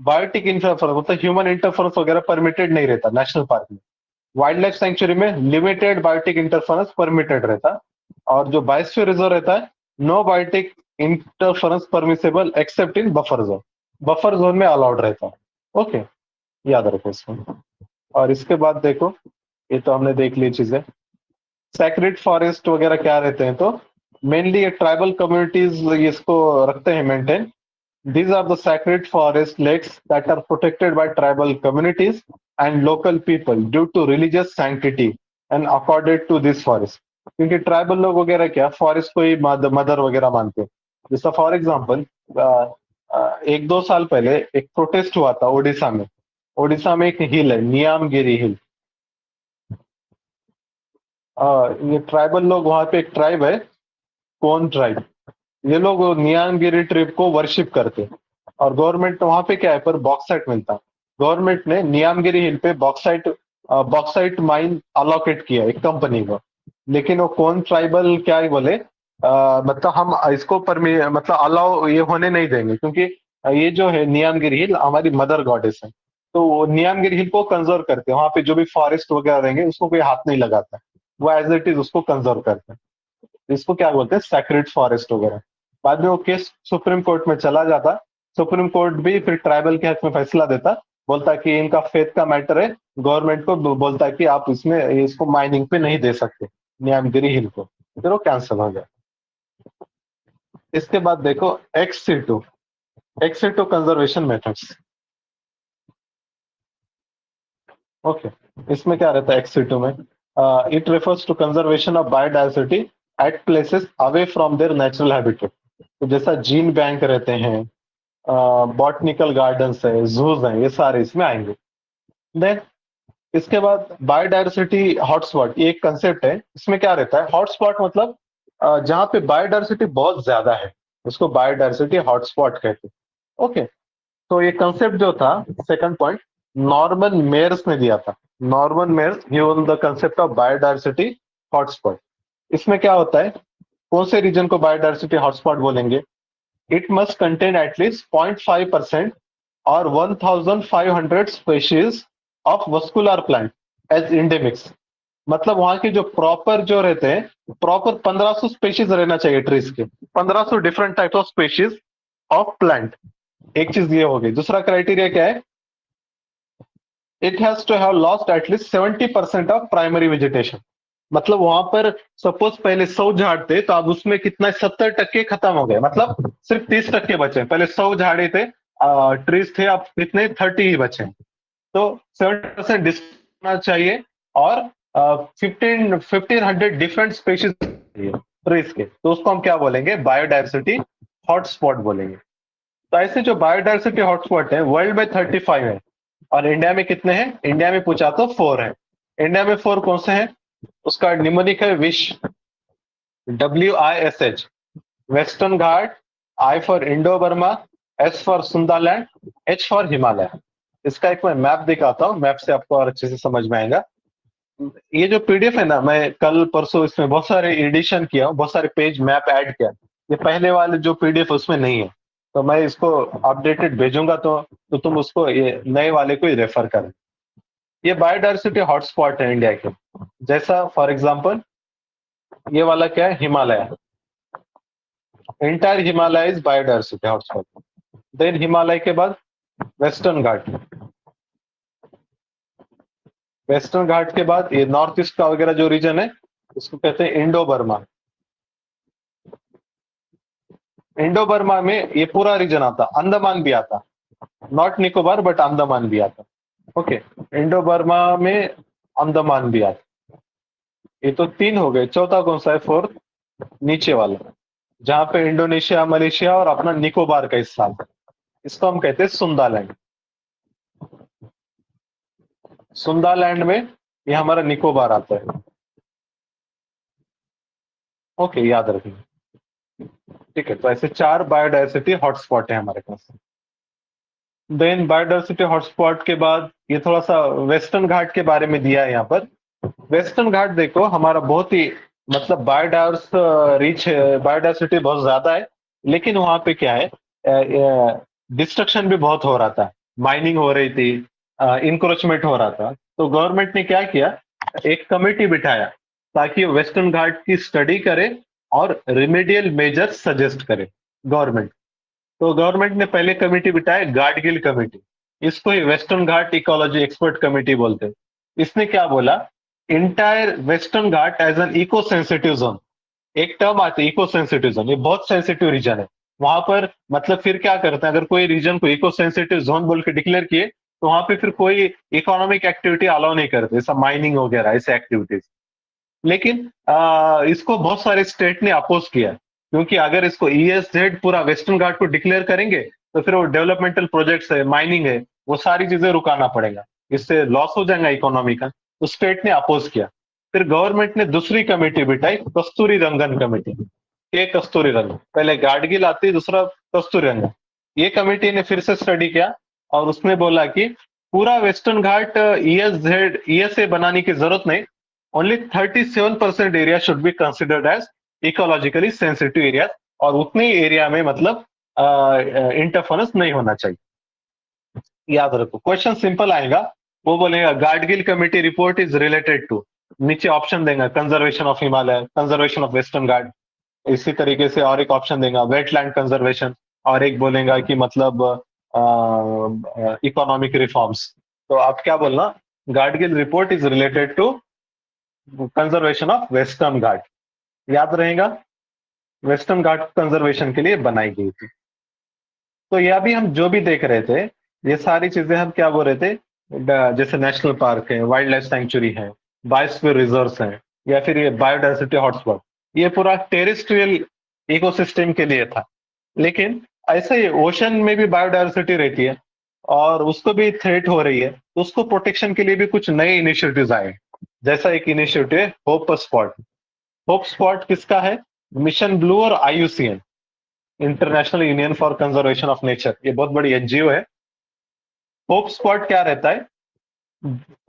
Biotic interference मतलब ह्यूमन इंटरफेरेंस वगैरह परमिटेड नहीं रहता नेशनल पार्क में। वाइल्ड लाइफ सेंचुरी में लिमिटेड बायोटिक इंटरफेरेंस परमिटेड रहता। और जो बायोस्फीयर रिजर्व रहता है, no biotic interference permissible except in buffer zone, buffer zone में अलाउड रहता है। ओके, याद रखो इसको। और इसके बाद देखो, ये तो हमने देख ली चीजें। सैक्रेड फॉरेस्ट वगैरह क्या रहते हैं, तो मेनली ये ट्राइबल कम्युनिटीज इसको रखते हैं maintain. These are the sacred forest lakes that are protected by tribal communities and local people due to religious sanctity and accorded to this forest. क्योंकि ट्राइबल लोग वगैरह क्या फॉरेस्ट को ही मदर वगैरह मानते हैं। जैसा फॉर एग्जांपल, एक दो साल पहले एक प्रोटेस्ट हुआ था ओडिशा में। ओडिशा में एक हिल है, नियामगिरी हिल। ये ट्राइबल लोग, वहां पे एक ट्राइब है, कोन ट्राइब। ये लोग नियामगिरी ट्रिप को वर्शिप करते हैं। और गवर्नमेंट वहां पे क्या है, पर बॉक्साइट मिलता है। गवर्नमेंट ने नियामगिरी हिल पे बॉक्साइट माइन अलोकेट किया एक कंपनी को। लेकिन वो कौन ट्राइबल क्या ही बोले, मतलब हम इसको मतलब अलाउ ये होने नहीं देंगे, क्योंकि ये जो है नियामगिरी हिल हमारी मदर गॉडेस है। तो वो नियामगिरी हिल को कंजर्व करते हैं। वहां पे जो भी फॉरेस्ट वगैरह रहेंगे उसको कोई हाथ नहीं लगाता है, वो एज इट इज उसको कंजर्व करते हैं। इसको क्या बोलते हैं, सैक्रेड फॉरेस्ट वगैरह। बाद में वो केस सुप्रीम कोर्ट में चला जाता। सुप्रीम कोर्ट भी फिर ट्राइबल के हक में फैसला देता, बोलता कि इनका फेथ का मैटर है। गवर्नमेंट को बोलता है कि आप इसमें इसको माइनिंग पे नहीं दे सकते नियामगिरी हिल को, फिर वो कैंसिल हो गया। इसके बाद देखो एक्स-सिटू कंजर्वेशन मेथड्स। ओके, इसमें क्या रहता है एक्स-सिटू में? It refers to conservation of biodiversity at places away from their natural habitat. तो जैसा जीन बैंक रहते हैं, बॉटनिकल गार्डन्स है, जूज हैं, ये सारे इसमें आएंगे। देन इसके बाद बायोडायवर्सिटी हॉटस्पॉट, ये एक कंसेप्ट है। इसमें क्या रहता है, हॉटस्पॉट मतलब जहाँ पे बायोडायवर्सिटी बहुत ज्यादा है, उसको बायोडायवर्सिटी हॉटस्पॉट कहते हैं। ओके, तो ये कंसेप्ट जो था, सेकंड पॉइंट, नॉर्मन मेयर्स ने दिया था। Norman Myers given the concept of biodiversity hotspot. इसमें क्या होता है, कौन से रीजन को बायोडायवर्सिटी हॉटस्पॉट बोलेंगे? It must contain at least 0.5% or 1,500 species of vascular plant as endemics। मतलब वहां के जो प्रॉपर जो रहते हैं, प्रॉपर 1500 स्पेशीज रहना चाहिए ट्रीज के, 1500 different type of species of plant. एक चीज ये हो गई। दूसरा क्राइटेरिया क्या है, it has to have lost at least 70% of primary vegetation. मतलब वहां पर सपोज पहले 100 झाड़ थे तो अब उसमें कितना 70% खत्म हो गए, मतलब सिर्फ 30% बचे। पहले 100 झाड़े थे, ट्रीज थे, अब कितने 30 ही बचे। तो 70% होना चाहिए और 1500 डिफरेंट स्पेशीज ट्रीज के, तो उसको हम क्या बोलेंगे, बायोडाइवर्सिटी हॉटस्पॉट बोलेंगे। तो ऐसे जो बायोडाइवर्सिटी हॉटस्पॉट है वर्ल्ड में 35 है और इंडिया में कितने हैं, इंडिया में पूछा तो 4 है। इंडिया में 4 कौन से हैं, उसका निमोनिक है wish, WISH, western Ghat, I for Indo Burma, S for Sundaland, H for Himalaya. इसका एक मैं मैप दिखाता हूँ, मैप से आपको और अच्छे से समझ में आएगा। ये जो पीडीएफ है ना, मैं कल परसों इसमें बहुत सारे एडिशन किया हूँ, बहुत सारे पेज मैप ऐड किया। ये पहले वाले जो पीडीएफ उसमें नहीं है, तो मैं इसको अपडेटेड भेजूंगा, तो तुम उसको ये नए वाले को ही रेफर करें। ये बायोडाइवर्सिटी हॉटस्पॉट है इंडिया के, जैसा फॉर एग्जांपल ये वाला क्या है, Himalaya. Entire Himalaya is biodiversity hotspot. Then Himalaya के बाद वेस्टर्न घाट, वेस्टर्न घाट के बाद ये नॉर्थ ईस्ट का वगैरह जो रीजन है उसको कहते हैं इंडो बर्मा। इंडो बर्मा में ये पूरा रीजन आता, अंडमान भी आता, नॉट निकोबार बट अंडमान भी आता। ओके, इंडो बर्मा में अंडमान भी आता। ये तो 3 हो गए, चौथा कौन सा है, 4th, नीचे वाला, जहां पे इंडोनेशिया, मलेशिया और अपना निकोबार का हिस्सा आता है, इसको हम कहते हैं सुंदालैंड। सुंदालैंड में ये हमारा निकोबार आता है। ओके, याद रखिए। ठीक है, तो ऐसे 4 बायोडाइवर्सिटी हॉटस्पॉट है हमारे पास। देन बायोडाइवर्सिटी हॉटस्पॉट के बाद ये थोड़ा सा वेस्टर्न घाट के बारे में दिया है यहाँ पर। वेस्टर्न घाट देखो हमारा बहुत ही मतलब बायोडाइवर्स रिच है, बायोडाइवर्सिटी बहुत ज्यादा है, लेकिन वहां पे क्या है, डिस्ट्रक्शन भी बहुत हो रहा था, माइनिंग हो रही थी, इंक्रोचमेंट हो रहा था। तो गवर्नमेंट ने क्या किया, एक कमेटी बिठाया ताकि वेस्टर्न घाट की स्टडी करे और रिमेडियल मेजर्स सजेस्ट करे गवर्नमेंट। तो गवर्नमेंट ने पहले कमेटी बिठाया, गाडगिल कमेटी, इसको ही western Ghat ecology expert committee बोलते हैं। इसने क्या बोला, entire western Ghat as an eco sensitive zone, एक टर्म आती है इको सेंसिटिव जोन, ये बहुत सेंसिटिव रीजन है। वहां पर मतलब फिर क्या करते हैं, अगर कोई रीजन को इको सेंसिटिव जोन बोल के डिक्लेयर किए तो वहां पे फिर कोई इकोनॉमिक एक्टिविटी अलाउ नहीं करते, जैसा माइनिंग वगैरह ऐसे एक्टिविटीज। लेकिन इसको बहुत सारे स्टेट ने अपोज किया, क्योंकि अगर इसको ESZ पूरा वेस्टर्न घाट को डिक्लेयर करेंगे तो फिर वो डेवलपमेंटल प्रोजेक्ट्स है, माइनिंग है, वो सारी चीजें रुकाना पड़ेगा, इससे लॉस हो जाएगा इकोनॉमी का। तो स्टेट ने अपोज किया। फिर गवर्नमेंट ने दूसरी कमेटी बिठाई, कस्तूरी रंगन कमेटी। ये कस्तूरी रंगन, पहले गाडगिल आती, दूसरा कस्तूरी रंगन। ये कमेटी ने फिर से स्टडी किया और उसने बोला कि पूरा वेस्टर्न घाट ESA बनाने की जरूरत नहीं, only 37% area should be considered as ecologically sensitive area, और उतने ही एरिया में मतलब इंटरफेरेंस नहीं होना चाहिए। याद रखो, क्वेश्चन सिंपल आएगा, वो बोलेगा Gadgil committee report is related to, नीचे ऑप्शन देगा, conservation of Himalaya, conservation of western Ghat, इसी तरीके से और एक ऑप्शन देगा वेटलैंड कंजर्वेशन, और एक बोलेगा कि मतलब इकोनॉमिक रिफॉर्म्स। तो आप क्या बोलना, Gadgil report is related to conservation of western Ghat, याद रहेगा, वेस्टर्न घाट कंजर्वेशन के लिए बनाई गई थी। तो यह भी हम जो भी देख रहे थे, ये सारी चीजें हम क्या बोल रहे थे, जैसे नेशनल पार्क है, वाइल्ड लाइफ सेंचुरी है, बायोस्फीयर रिजर्व्स है, या फिर ये बायोडाइवर्सिटी हॉटस्पॉट, ये पूरा टेरेस्ट्रियल इकोसिस्टम के लिए था। लेकिन ऐसा ही ओशन में भी बायोडाइवर्सिटी रहती है और उसको भी थ्रेट हो रही है, तो उसको प्रोटेक्शन के लिए भी कुछ नए इनिशिएटिव्स आए, जैसा एक इनिशिएटिव है होप स्पॉट। होप स्पॉट किसका है, मिशन ब्लू और IUCN, international union for conservation of nature, ये बहुत बड़ी NGO है। होप स्पॉट क्या रहता है,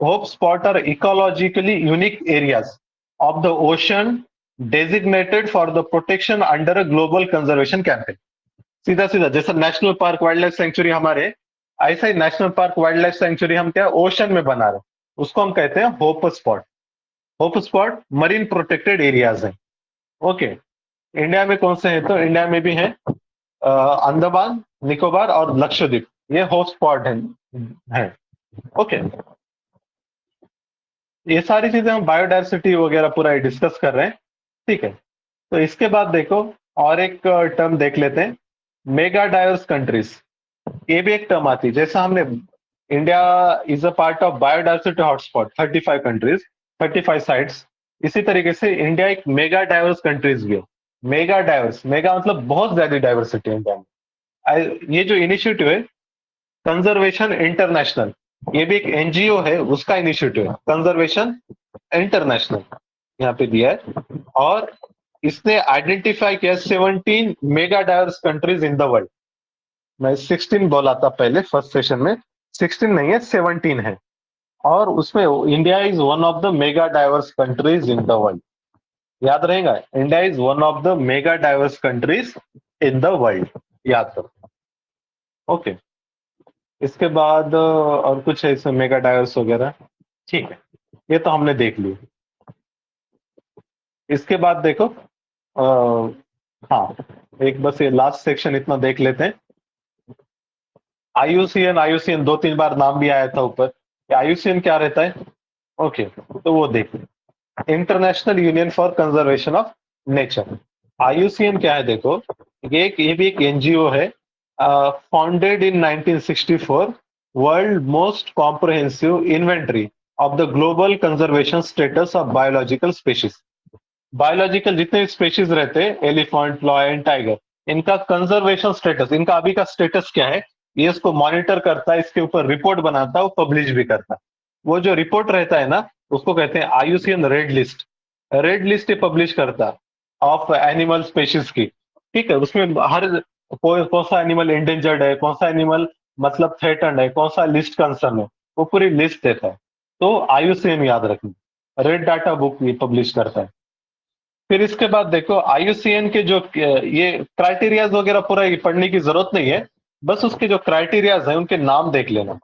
hope spot are ecologically unique areas of the ocean designated for the protection under a global conservation campaign. सीधा सीधा जैसा national park wild life sanctuary हमारे, ऐसा ही national park wild life sanctuary हम क्या ओशन में बना रहे, उसको हम कहते हैं hope spot. Hope spot marine protected areas है। ओके, इंडिया में कौन से हैं, तो इंडिया में भी है अंडमान निकोबार और लक्षद्वीप, ये होप स्पॉट है। ओके, ये सारी चीजें हम बायोडायवर्सिटी वगैरह पूरा डिस्कस कर रहे हैं, ठीक है। तो इसके बाद देखो और एक टर्म देख लेते हैं, मेगा डाइवर्स कंट्रीज। ये भी एक टर्म आती है, जैसा हमने India is a part of biodiversity hotspot 35 countries 35 sites, इसी तरीके से इंडिया एक मेगा डाइवर्स कंट्रीज भी है। मेगा डाइवर्स, मेगा मतलब बहुत ज्यादा डाइवर्सिटी है इंडिया में। ये जो इनिशिएटिव है कंजर्वेशन इंटरनेशनल, ये भी एक एनजीओ है, उसका इनिशिएटिव है कंजर्वेशन इंटरनेशनल, यहाँ पे दिया है। और इसने आइडेंटिफाई किया 17 mega diverse countries in the world. मैं 16 बोला था पहले फर्स्ट सेशन में, 16 नहीं है 17 है। और उसमें India is one of the mega diverse countries in the world. याद रहेगा, India is one of the mega diverse countries in the world, याद करो। ओके, इसके बाद और कुछ है इसमें मेगा डाइवर्स वगैरह, ठीक है, ये तो हमने देख ली। इसके बाद देखो हाँ, एक बस ये लास्ट सेक्शन इतना देख लेते हैं। आईयूसीएन, आईयूसीएन 2-3 बार नाम भी आया था ऊपर, आईयूसीएन क्या रहता है। ओके, तो वो देख international union for conservation of nature. IUCN क्या है देखो, ये भी एक एनजीओ है, founded in 1964, world most comprehensive inventory of the global conservation status of biological species. Biological जितने स्पीशीज रहते हैं, एलिफेंट, लॉयन, टाइगर, इनका कंजर्वेशन स्टेटस, इनका अभी का स्टेटस क्या है, ये इसको मॉनिटर करता है, इसके ऊपर रिपोर्ट बनाता है, वो पब्लिश भी करता है। वो जो रिपोर्ट रहता है ना, उसको कहते हैं IUCN red list. Red list ये पब्लिश करता है ऑफ एनिमल स्पेशीज की, ठीक है। उसमें हर कौन सा एनिमल इंडेंजर्ड है, कौन सा एनिमल मतलब थ्रेटन्ड है, कौन सा लिस्ट कंसर्न है, वो पूरी लिस्ट देता है। तो आईयूसीएन याद रखना, रेड डाटा बुक ये पब्लिश करता है। फिर इसके बाद देखो आईयूसीएन के जो ये क्राइटेरियाज वगैरह पूरा ये पढ़ने की जरूरत नहीं है, बस उसके जो क्राइटेरियाज है उनके नाम देख लेना।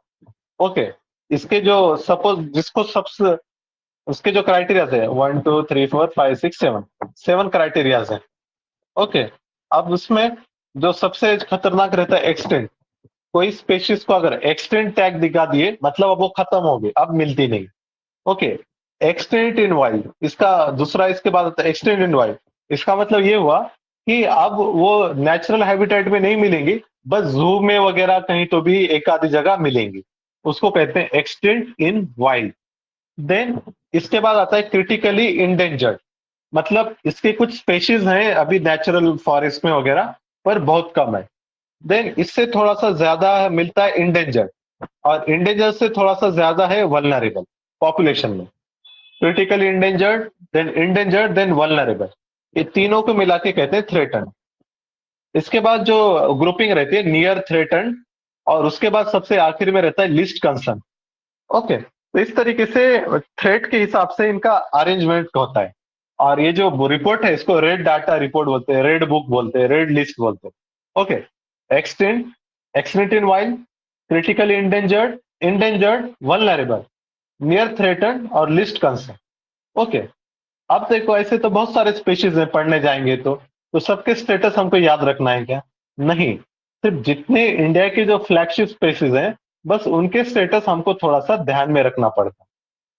ओके, इसके जो सपोज जिसको सबसे उसके जो क्राइटेरियाज है 1 2 3 4 5 6 7 7 क्राइटेरियाज है। ओके, अब उसमें जो सबसे खतरनाक रहता है एक्सटेंट। कोई स्पेशीज को अगर एक्सटेंट टैग दिखा दिए मतलब अब वो खत्म हो गई, अब मिलती नहीं। ओके, एक्सटेंट इन वाइल्ड, इसका दूसरा इसके बाद आता है एक्सटेंट इन वाइल्ड। इसका मतलब ये हुआ कि अब वो नेचुरल हैबिटेट में नहीं मिलेंगी, बस जू में वगैरह कहीं तो भी एक आधी जगह मिलेंगी, उसको कहते हैं एक्सटेंट इन वाइल्ड। देन इसके बाद आता है क्रिटिकली इंडेंजर्ड, मतलब इसके कुछ स्पेशीज हैं अभी नेचुरल फॉरेस्ट में वगैरह, पर बहुत कम है। देन इससे थोड़ा सा ज्यादा मिलता है इंडेंजर्ड, और इंडेंजर्ड से थोड़ा सा ज्यादा है वल्नरेबल पॉपुलेशन में। क्रिटिकली इंडेंजर्ड देन वल्नरेबल, ये तीनों को मिला के कहते हैं थ्रेटन। इसके बाद जो ग्रुपिंग रहती है नियर थ्रेटन, और उसके बाद सबसे आखिर में रहता है लिस्ट कंसर्न। ओके, तो इस तरीके से थ्रेट के हिसाब से इनका अरेंजमेंट होता है। और ये जो रिपोर्ट है इसको रेड डाटा रिपोर्ट बोलते हैं, रेड बुक बोलते हैं, रेड लिस्ट बोलते हैं। ओके, एक्सटेंट, एक्सटेंट इन wild, critically endangered, endangered, vulnerable, near threaten और लिस्ट कंसर्न। ओके, अब देखो ऐसे तो बहुत सारे स्पेशीज हैं, पढ़ने जाएंगे तो सबके स्टेटस हमको याद रखना है क्या? नहीं, सिर्फ जितने इंडिया के जो फ्लैगशिप स्पेशीज हैं बस उनके स्टेटस हमको थोड़ा सा ध्यान में रखना पड़ता है।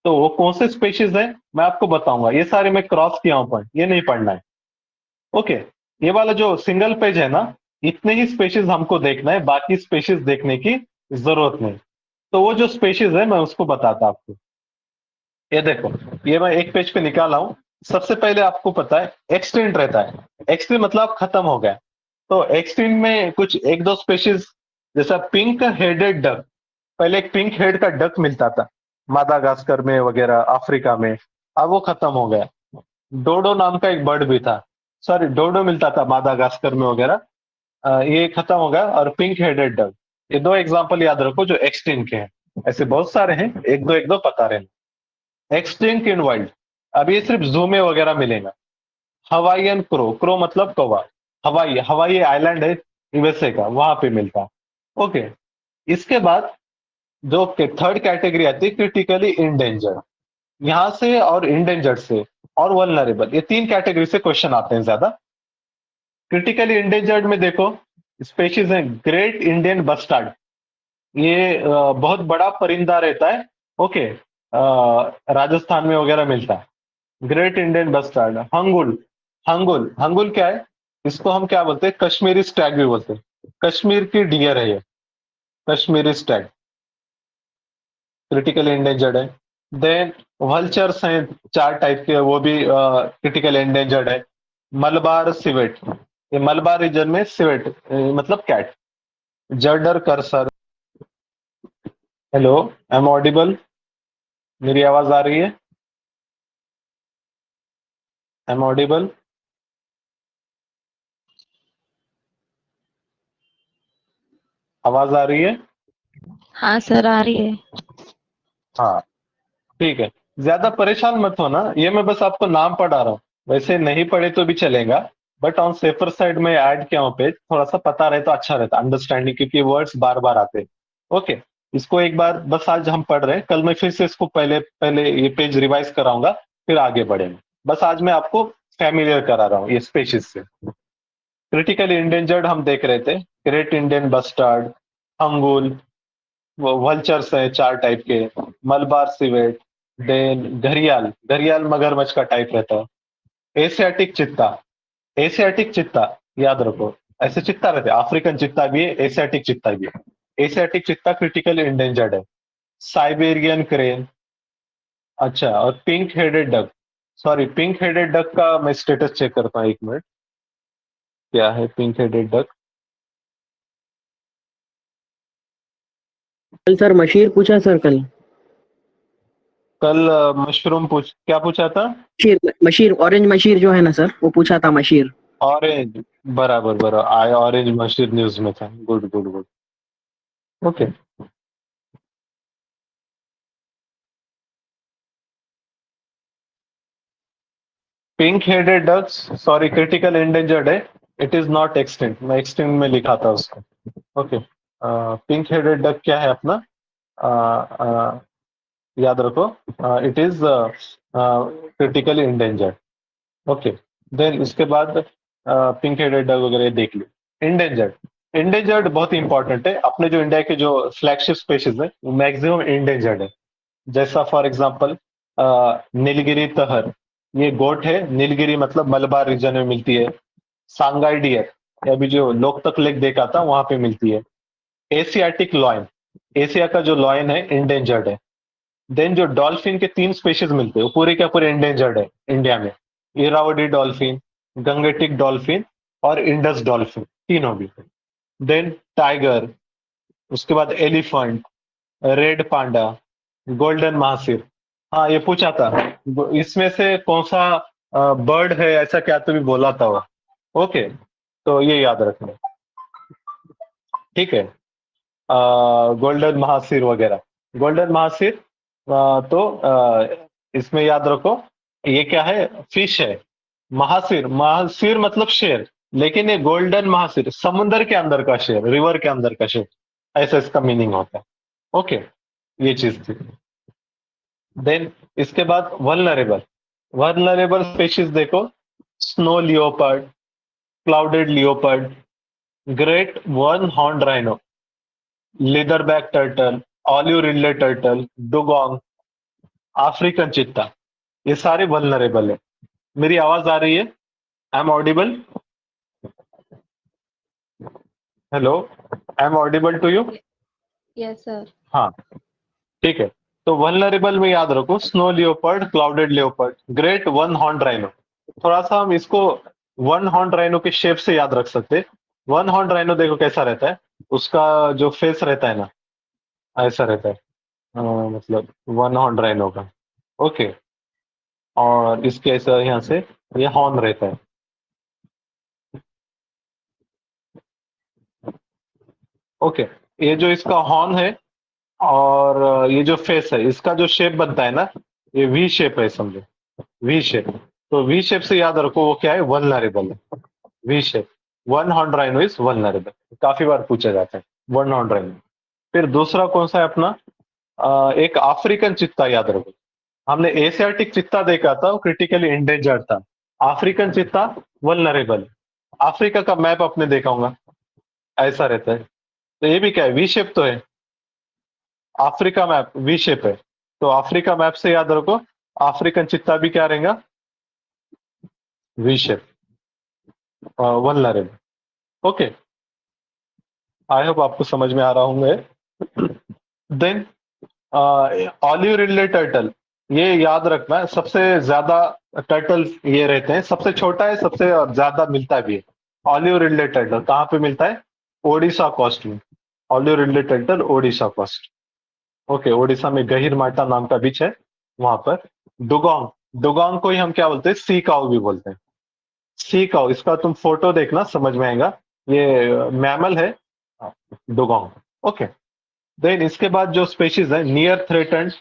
तो वो कौन से स्पेशीज है मैं आपको बताऊंगा, ये सारे मैं क्रॉस किया हूं पॉइंट, ये नहीं पढ़ना है। ओके, ये वाला जो सिंगल पेज है ना, इतने ही स्पेशीज हमको देखना है, बाकी स्पेशीज देखने की जरूरत नहीं। तो वो जो स्पेशीज है मैं उसको बताता आपको। ये देखो, ये मैं एक पेज पे निकाला हूं। सबसे पहले आपको पता है एक्सटेंट रहता है, एक्सटेंट मतलब खत्म हो गया। तो एक्सटेंट में कुछ एक दो स्पेशीज, जैसा पिंक हेडेड डक, पहले एक पिंक हेड का डक मिलता था मादागास्कर में वगैरह अफ्रीका में, अब वो खत्म हो गया। डोडो नाम का एक बर्ड भी था, सॉरी डोडो मिलता था मादागास्कर में वगैरह, ये खत्म हो गया। और पिंक हेडेड डक, ये दो एग्जाम्पल याद रखो जो एक्सटेंट के हैं। ऐसे बहुत सारे हैं, एक दो पता रहना। एक्सटिंक्ट इन वाइल्ड, अब ये सिर्फ जू में वगैरह मिलेगा। हवाईयन क्रो, क्रो मतलब कौवा, हवाई, हवाई आइलैंड है यूएसए का, वहां पे मिलता है। ओके, इसके बाद जो थर्ड कैटेगरी आती है क्रिटिकली इंडेंजर्ड, यहां से और इंडेंजर्ड से और वल्नरेबल, ये तीन कैटेगरी से क्वेश्चन आते हैं ज्यादा। क्रिटिकली इंडेंजर्ड में देखो स्पेशीज है ग्रेट इंडियन बस्टार्ड, ये बहुत बड़ा परिंदा रहता है। ओके, राजस्थान में वगैरह मिलता है। Great Indian bustard, hangul. Hangul hangul क्या है? इसको हम क्या बोलते हैं? कश्मीरी स्टैग भी बोलते हैं। कश्मीर की डियर है ये, कश्मीरी स्टैग, क्रिटिकली इंडेंजर्ड है। देन वल्चर्स हैं 4 टाइप के, वो भी क्रिटिकल इंडेंजर्ड है। मलबार सिवेट, ये मलबार रीजन में सिवेट मतलब cat. Jerdon's courser. Hello, I am audible? मेरी आवाज आ रही है? I am audible? आवाज आ रही है? हाँ सर, आ रही है। हाँ, ठीक है। ज्यादा परेशान मत होना, ये मैं बस आपको नाम पढ़ा रहा हूँ, वैसे नहीं पढ़े तो भी चलेगा, बट ऑन सेफर साइड में ऐड किया हूँ पेज, थोड़ा सा पता रहे तो अच्छा रहता अंडरस्टैंडिंग, क्योंकि वर्ड्स बार बार आते हैं। ओके, इसको एक बार बस आज हम पढ़ रहे हैं, कल मैं फिर से इसको पहले पहले ये पेज रिवाइज कराऊंगा, फिर आगे बढ़ेंगे। बस आज मैं आपको फैमिलियर करा रहा हूँ ये स्पेशीज से। क्रिटिकली इंडेंजर्ड हम देख रहे थे, ग्रेट इंडियन बस्टर्ड, अंगुल, वो वल्चर्स है 4 टाइप के, मलबार सिवेट, देन घड़ियाल, घड़ियाल मगरमच्छ का टाइप रहता है। एशियाटिक चित्ता, एशियाटिक चित्ता याद रखो, ऐसे चित्ता रहते हैं, अफ्रीकन चित्ता भी है, एशियाटिक चित्ता भी है। एशियाटिक चित्ता क्रिटिकल इंडेंजर्ड है। साइबेरियन क्रेन, अच्छा, और pink headed duck. Sorry, pink headed duck का मैं स्टेटस चेक करता हूँ, 1 मिनट। क्या है पिंक हेडेड डक? कल सर मशीर पूछा सर कल। कल मशरूम क्या पूछा था? मशीर मशीर ऑरेंज मशीर जो है ना सर, वो पूछा था मशीर। ऑरेंज, बराबर बराबर, आय ऑरेंज मशीर न्यूज में था। Good good good. Okay, pink headed ducks, sorry critical endangered है, इट इज नॉट एक्सटिंक्ट, मैं एक्सटिंक्ट में लिखा था उसको। ओके, पिंक हेडेड डक क्या है अपना? याद रखो, it is critically endangered. Okay, then इसके बाद पिंक हेडेड डक वगैरह देख लो। इंडेंजर्ड, इंडेंजर्ड बहुत इंपॉर्टेंट है, अपने जो इंडिया के जो फ्लैगशिप स्पेशीज है वो मैक्सिमम इंडेंजर्ड है। जैसा फॉर एग्जांपल नीलगिरी तहर, ये गोट है, नीलगिरी मतलब मलबार रीजन में मिलती है। सांगाई डियर, ये अभी जो लोकतक लेक देखा था वहां पे मिलती है। एशियाटिक लॉयन, एशिया का जो लॉयन है इंडेंजर्ड है। देन जो डॉल्फिन के 3 स्पेशीज मिलते हैं वो पूरे क्या पूरे इंडेंजर्ड है इंडिया में। इरावदी डॉल्फिन, गंगेटिक डॉल्फिन और इंडस डॉल्फिन, तीनों भी। देन टाइगर, उसके बाद एलिफेंट, रेड पांडा, गोल्डन महासिर। हाँ, ये पूछा था, इसमें से कौन सा बर्ड है, ऐसा क्या तो भी बोला था वो। ओके, तो ये याद रखना, ठीक है। गोल्डन महासिर वगैरह, गोल्डन महासिर, तो इसमें याद रखो, ये क्या है? फिश है। महासिर, महासिर मतलब शेर, लेकिन ये गोल्डन महासिर समुद्र के अंदर का शेर, रिवर के अंदर का शेर, ऐसा इसका मीनिंग होता है। ओके, ये चीज थी। देन इसके बाद वल्नरेबल, वल्नरेबल स्पेशीज देखो, snow leopard, clouded leopard, great one horn rhino, leatherback turtle, olive ridley turtle, dugong, African चित्ता, ये सारे वल्नरेबल है। मेरी आवाज आ रही है? I am audible? Hello, I am audible to you? Yes sir. हाँ, ठीक है। तो वल्नरेबल में याद रखो, snow leopard, clouded leopard, great one horn rhino. थोड़ा सा हम इसको वन हॉर्न राइनो के शेप से याद रख सकते हैं। वन हॉर्न राइनो देखो कैसा रहता है, उसका जो फेस रहता है ना, ऐसा रहता है, मतलब वन हॉर्न राइनो का। ओके, और इसके ऐसा यहाँ से ये हॉर्न रहता है। ओके, ये जो इसका हॉर्न है और ये जो फेस है, इसका जो शेप बनता है ना, ये वी शेप है, समझो, वी शेप। तो वी शेप से याद रखो वो क्या है? वल्नरेबल है, V shape. One horn rhino is vulnerable, काफी बार पूछा जाता है वन हॉर्न राइनो। फिर दूसरा कौन सा है अपना? एक अफ्रीकन चित्ता याद रखो। हमने एशियाटिक चित्ता देखा था, वो क्रिटिकली इंडेंजर्ड था। अफ्रीकन चित्ता वल्नरेबल। अफ्रीका का मैप आपने देखा होगा, ऐसा रहता है। तो ये भी क्या है? वी शेप तो है, अफ्रीका मैप वी शेप है। तो अफ्रीका मैप से याद रखो, अफ्रीकन चित्ता भी क्या रहेगा, V shape, vulnerable. Okay, I hope आपको समझ में आ रहा होंगे। देन ऑलिव रिडले टर्टल, ये याद रखना है, सबसे ज्यादा टर्टल ये रहते हैं, सबसे छोटा है, सबसे ज्यादा मिलता भी है। ऑलिव रिडले टर्टल कहाँ पे मिलता है, ओडिशा कोस्ट में। Olive ridley turtle Odisha coast. Okay, Odisha में गहिर माटा नाम का बीच है, वहां पर। डुगोंग, डुगोंग को ही हम क्या बोलते हैं, सी काऊ भी बोलते हैं। सी काऊ, इसका तुम फोटो देखना समझ में आएगा, ये मैमल है, डुगोंग। ओके, देन इसके बाद जो स्पेशीज है, नियर थ्रेटन्ड,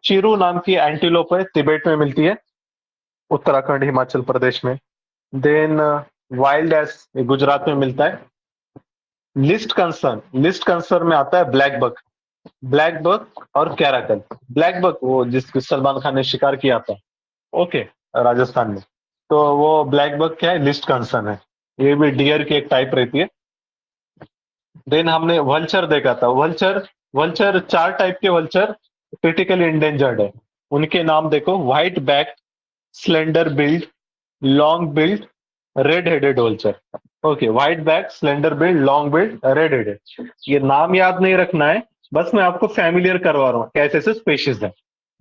चिरू नाम की एंटीलोप है, तिबेट में मिलती है, उत्तराखंड हिमाचल प्रदेश में। देन वाइल्ड एस, गुजरात में मिलता है। लिस्ट कंसर्न, लिस्ट कंसर्न में आता है ब्लैक बक, ब्लैक बक और कैराकल। ब्लैक बक वो जिसको सलमान खान ने शिकार किया था, ओके, राजस्थान में। तो वो ब्लैक बक क्या है, लिस्ट कंसर्न है, ये भी डियर की एक टाइप रहती है। देन हमने वल्चर देखा था, वल्चर, वल्चर 4 टाइप के वल्चर क्रिटिकली इंडेंजर्ड है। उनके नाम देखो, white back, slender billed, long build, red headed vulture. Okay, white back, slender billed, long build, red headed. ये नाम याद नहीं रखना है, बस मैं आपको फैमिलियर करवा रहा हूँ कैसे ऐसे स्पेशीज है।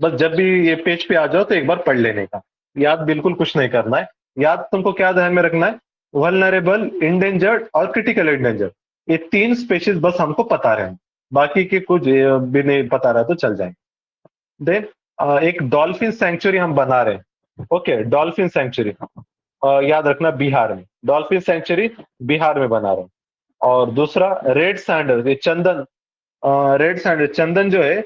बस जब भी ये पेज पे आ जाओ तो एक बार पढ़ लेने का, याद बिल्कुल कुछ नहीं करना है। याद तुमको क्या ध्यान में रखना है, वल्नरेबल, इंडेंजर्ड और क्रिटिकल इंडेंजर्ड, ये 3 स्पेशीज बस हमको पता रहे, बाकी के कुछ भी नहीं पता रहा तो चल जाएंगे। देन एक डॉल्फिन सेंचुरी हम बना रहे हैं। ओके, डॉल्फिन सेंचुरी याद रखना, बिहार में, डॉल्फिन सेंचुरी बिहार में बना रहे हैं। और दूसरा रेड सैंडल, ये चंदन, रेड सैंडल चंदन जो है,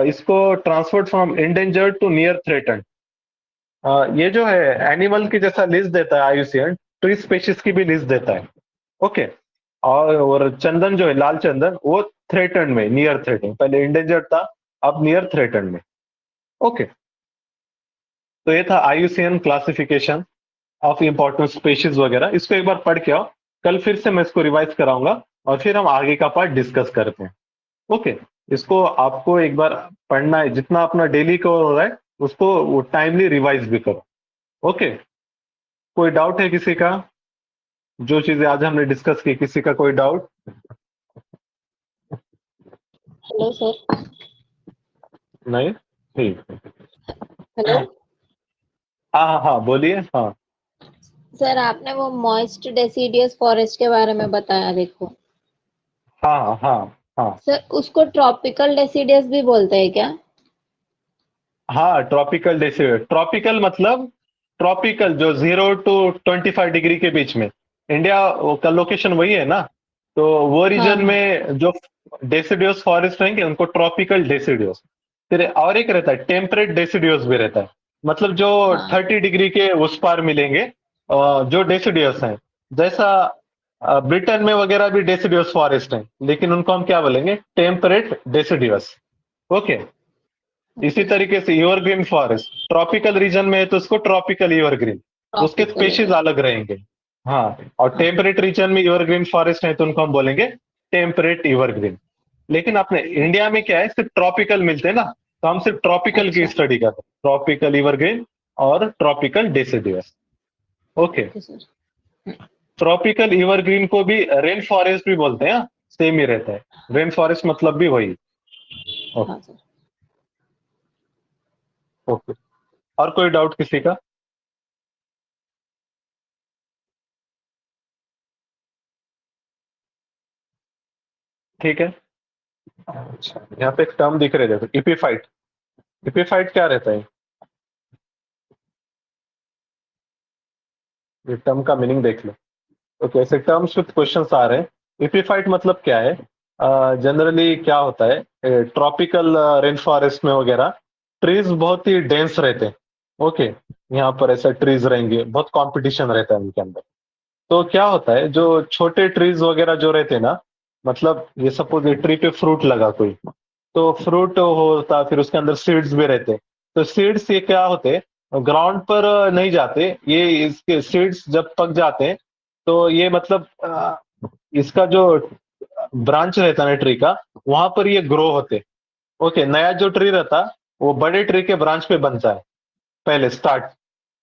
इसको transferred from endangered to near threatened. ये जो है एनिमल की जैसा लिस्ट देता है आईयूसीएन, ट्री स्पेशीज की भी लिस्ट देता है। ओके, और चंदन जो है, लाल चंदन, वो थ्रेटन्ड में, नियर थ्रेटन्ड, पहले इंडेंजर्ड था, अब नियर थ्रेटन्ड में। ओके, तो ये था IUCN classification of important species वगैरह, इसको एक बार पढ़ के आओ, कल फिर से मैं इसको रिवाइज कराऊंगा और फिर हम आगे का पार्ट डिस्कस करते हैं। ओके, इसको आपको एक बार पढ़ना है, जितना अपना डेली कवर हो रहा है उसको टाइमली रिवाइज भी करो। ओके, कोई डाउट है किसी का, जो चीजें आज हमने डिस्कस की, किसी का कोई डाउट? Hello sir. नहीं, ठीक। हेलो हाँ हाँ हाँ, बोलिए। हाँ सर, आपने वो मॉइस्ट डेसिडियस फॉरेस्ट के बारे में बताया, देखो हाँ हाँ हाँ सर, उसको ट्रॉपिकल डेसिडियस भी बोलते हैं क्या? हाँ, ट्रॉपिकल डेसिबल, ट्रॉपिकल मतलब ट्रॉपिकल जो 0 to 25 डिग्री के बीच में, इंडिया का लोकेशन वही है ना, तो वो रीजन हाँ। में जो डेसिडियोस फॉरेस्ट रहेंगे उनको ट्रॉपिकल डेसिडियोस। फिर और एक रहता है टेम्परेट डेसिडियोस भी रहता है, मतलब जो हाँ। 30 डिग्री के उस पार मिलेंगे, जो डेसिडियोस हैं। जैसा ब्रिटेन में वगैरह भी डेसिडियोस फॉरेस्ट हैं, लेकिन उनको हम क्या बोलेंगे, टेम्परेट डेसिडियोस। ओके, इसी तरीके से एवरग्रीन फॉरेस्ट ट्रॉपिकल रीजन में है तो उसको ट्रॉपिकल एवरग्रीन, उसके ट्रॉपिकल स्पेशीज अलग रहेंगे। हाँ, और टेम्परेट रीजन में एवरग्रीन फॉरेस्ट है तो उनको हम बोलेंगे टेम्परेट एवरग्रीन। लेकिन अपने इंडिया में क्या है, सिर्फ ट्रॉपिकल मिलते हैं ना, तो हम सिर्फ ट्रॉपिकल की अच्छा। स्टडी करते हैं, ट्रॉपिकल एवरग्रीन और tropical deciduous. Okay, okay sir. Tropical evergreen को भी रेन फॉरेस्ट भी बोलते हैं, सेम ही रहता है, रेन फॉरेस्ट मतलब भी वही। ओके हाँ सर। ओके, और कोई डाउट किसी का? ठीक है। अच्छा, यहाँ पे एक टर्म दिख रहे, देखो, इपीफाइट। इपीफाइट क्या रहता है, ये टर्म का मीनिंग देख लो। ओके, ऐसे टर्म्स विथ क्वेश्चंस आ रहे हैं। इपीफाइट मतलब क्या है, जनरली क्या होता है, ट्रॉपिकल रेन फॉरेस्ट में वगैरह ट्रीज बहुत ही डेंस रहते हैं। ओके, यहाँ पर ऐसा ट्रीज रहेंगे, बहुत कंपटीशन रहता है उनके अंदर। तो क्या होता है, जो छोटे ट्रीज वगैरह जो रहते हैं ना, मतलब ये सपोज ये ट्री पे फ्रूट लगा कोई, तो फ्रूट होता, फिर उसके अंदर सीड्स भी रहते। तो सीड्स ये क्या होते, ग्राउंड पर नहीं जाते, ये इसके सीड्स जब पक जाते हैं तो ये मतलब इसका जो ब्रांच रहता है ना ट्री का, वहां पर ये ग्रो होते। ओके, नया जो ट्री रहता वो बड़े ट्री के ब्रांच पे बनता है पहले स्टार्ट।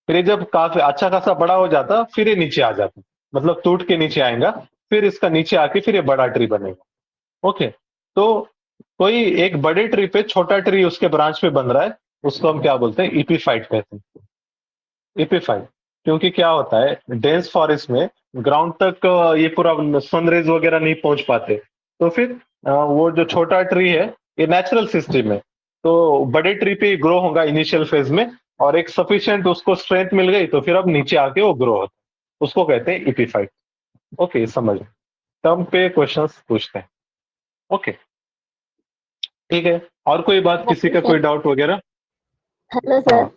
फिर ये जब काफी अच्छा खासा बड़ा हो जाता फिर ये नीचे आ जाता, मतलब टूट के नीचे आएगा, फिर इसका नीचे आके फिर ये बड़ा ट्री बनेगा। ओके, तो कोई एक बड़े ट्री पे छोटा ट्री उसके ब्रांच पे बन रहा है, उसको हम क्या बोलते हैं, इपीफाइट कहते हैं। इपीफाइट, क्योंकि क्या होता है डेंस फॉरेस्ट में ग्राउंड तक ये पूरा सनरेज वगैरह नहीं पहुंच पाते, तो फिर वो जो छोटा ट्री है ये नेचुरल सिस्टम है, तो बड़े ट्री पे ग्रो होगा इनिशियल फेज में, और एक सफिशिएंट उसको स्ट्रेंथ मिल गई तो फिर अब नीचे आके वो ग्रो होता है, उसको कहते हैं इपीफाइट। ओके, समझ टर्म पे क्वेश्चंस पूछते हैं। ओके, ठीक है, और कोई बात, किसी का कोई डाउट वगैरह? हेलो हाँ सर,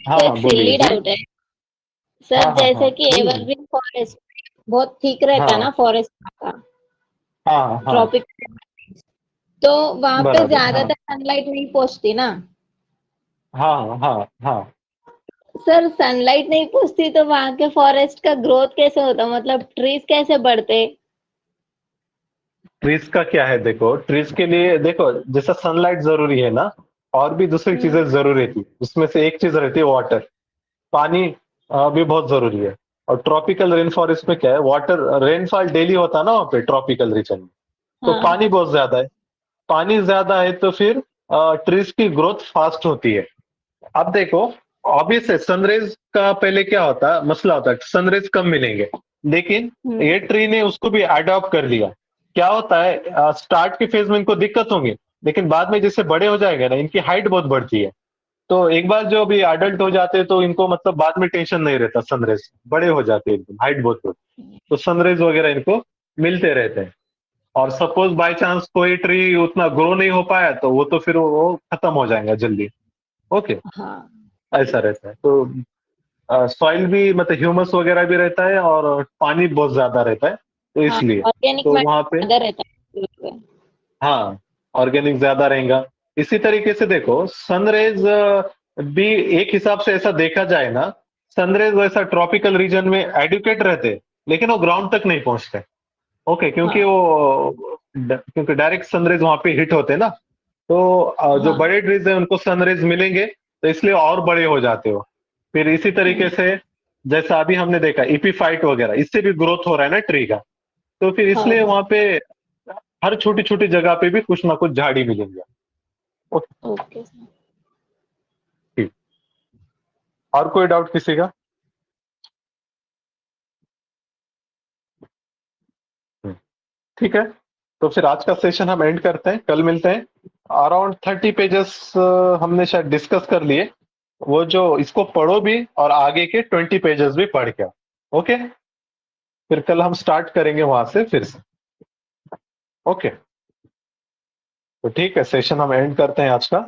हाँ एक हाँ, बोलिए सिली जी। डाउट है सर। हाँ हाँ हाँ, जैसे कि बोलिए। एवरग्रीन फॉरेस्ट बहुत ठीक रहता है हाँ ना फॉरेस्ट का, हाँ हाँ, ट्रॉपिक, तो वहां पे बराबर, हाँ ज्यादातर सनलाइट नहीं पहुंचती ना हाँ हाँ हाँ। सर। सनलाइट नहीं पहुंचती तो वहां के फॉरेस्ट का ग्रोथ कैसे होता, मतलब ट्रीज कैसे बढ़ते? ट्रीज का क्या है, देखो ट्रीज के लिए देखो, जैसा सनलाइट जरूरी है ना, और भी दूसरी चीजें जरूरी थी, उसमें से एक चीज रहती है वाटर, पानी भी बहुत जरूरी है। और ट्रॉपिकल रेन फॉरेस्ट में क्या है, वाटर रेनफॉल डेली होता है ना वहाँ पे ट्रॉपिकल रीजन में, तो हाँ पानी बहुत ज्यादा है। पानी ज्यादा है तो फिर ट्रीज की ग्रोथ फास्ट होती है। अब देखो, ऑब्वियस है सनरेज का पहले क्या होता है, मसला होता है सनरेज कम मिलेंगे, लेकिन ये ट्री ने उसको भी अडॉप्ट कर लिया। क्या होता है, स्टार्ट के फेज में इनको दिक्कत होंगी, लेकिन बाद में जैसे बड़े हो जाएंगे ना, इनकी हाइट बहुत बढ़ती है, तो एक बार जो अभी अडल्ट हो जाते हैं तो इनको मतलब बाद में टेंशन नहीं रहता, सनरेज बड़े हो जाते हैं एकदम, हाइट बहुत बढ़ती है, तो सनरेज वगैरह इनको मिलते रहते हैं। और सपोज बाय चांस कोई ट्री उतना ग्रो नहीं हो पाया तो वो तो फिर वो खत्म हो जाएगा जल्दी। ओके, हाँ ऐसा रहता है। तो सॉइल भी मतलब ह्यूमस वगैरह भी रहता है और पानी बहुत ज्यादा रहता है, तो हाँ, इसलिए ऑर्गेनिक तो वहां पे, मैटर ज्यादा रहता है उस पे। हाँ, ऑर्गेनिक ज्यादा रहेगा। इसी तरीके से देखो सनरेज भी एक हिसाब से ऐसा देखा जाए ना, सनरेज वैसा ट्रॉपिकल रीजन में एडुकेट रहते, लेकिन वो ग्राउंड तक नहीं पहुंचते। ओके, क्योंकि हाँ वो क्योंकि डायरेक्ट सनरेज वहां पे हिट होते ना, तो जो हाँ बड़े ट्रीज है उनको सनरेज मिलेंगे, तो इसलिए और बड़े हो जाते हो। फिर इसी तरीके से जैसा अभी हमने देखा इपीफाइट वगैरह, इससे भी ग्रोथ हो रहा है ना ट्री का, तो फिर हाँ इसलिए हाँ। वहां पे हर छोटी छोटी जगह पे भी कुछ ना कुछ झाड़ी मिलेंगे। Okay, okay sir. ठीक। और कोई डाउट किसी का? हम्म, ठीक है, तो फिर आज का सेशन हम एंड करते हैं, कल मिलते हैं। अराउंड 30 पेजेस हमने शायद डिस्कस कर लिए, वो जो इसको पढ़ो भी और आगे के 20 पेजेस भी पढ़ के आओ। ओके, फिर कल हम स्टार्ट करेंगे वहां से फिर से। ओके, तो ठीक है, सेशन हम एंड करते हैं आज का।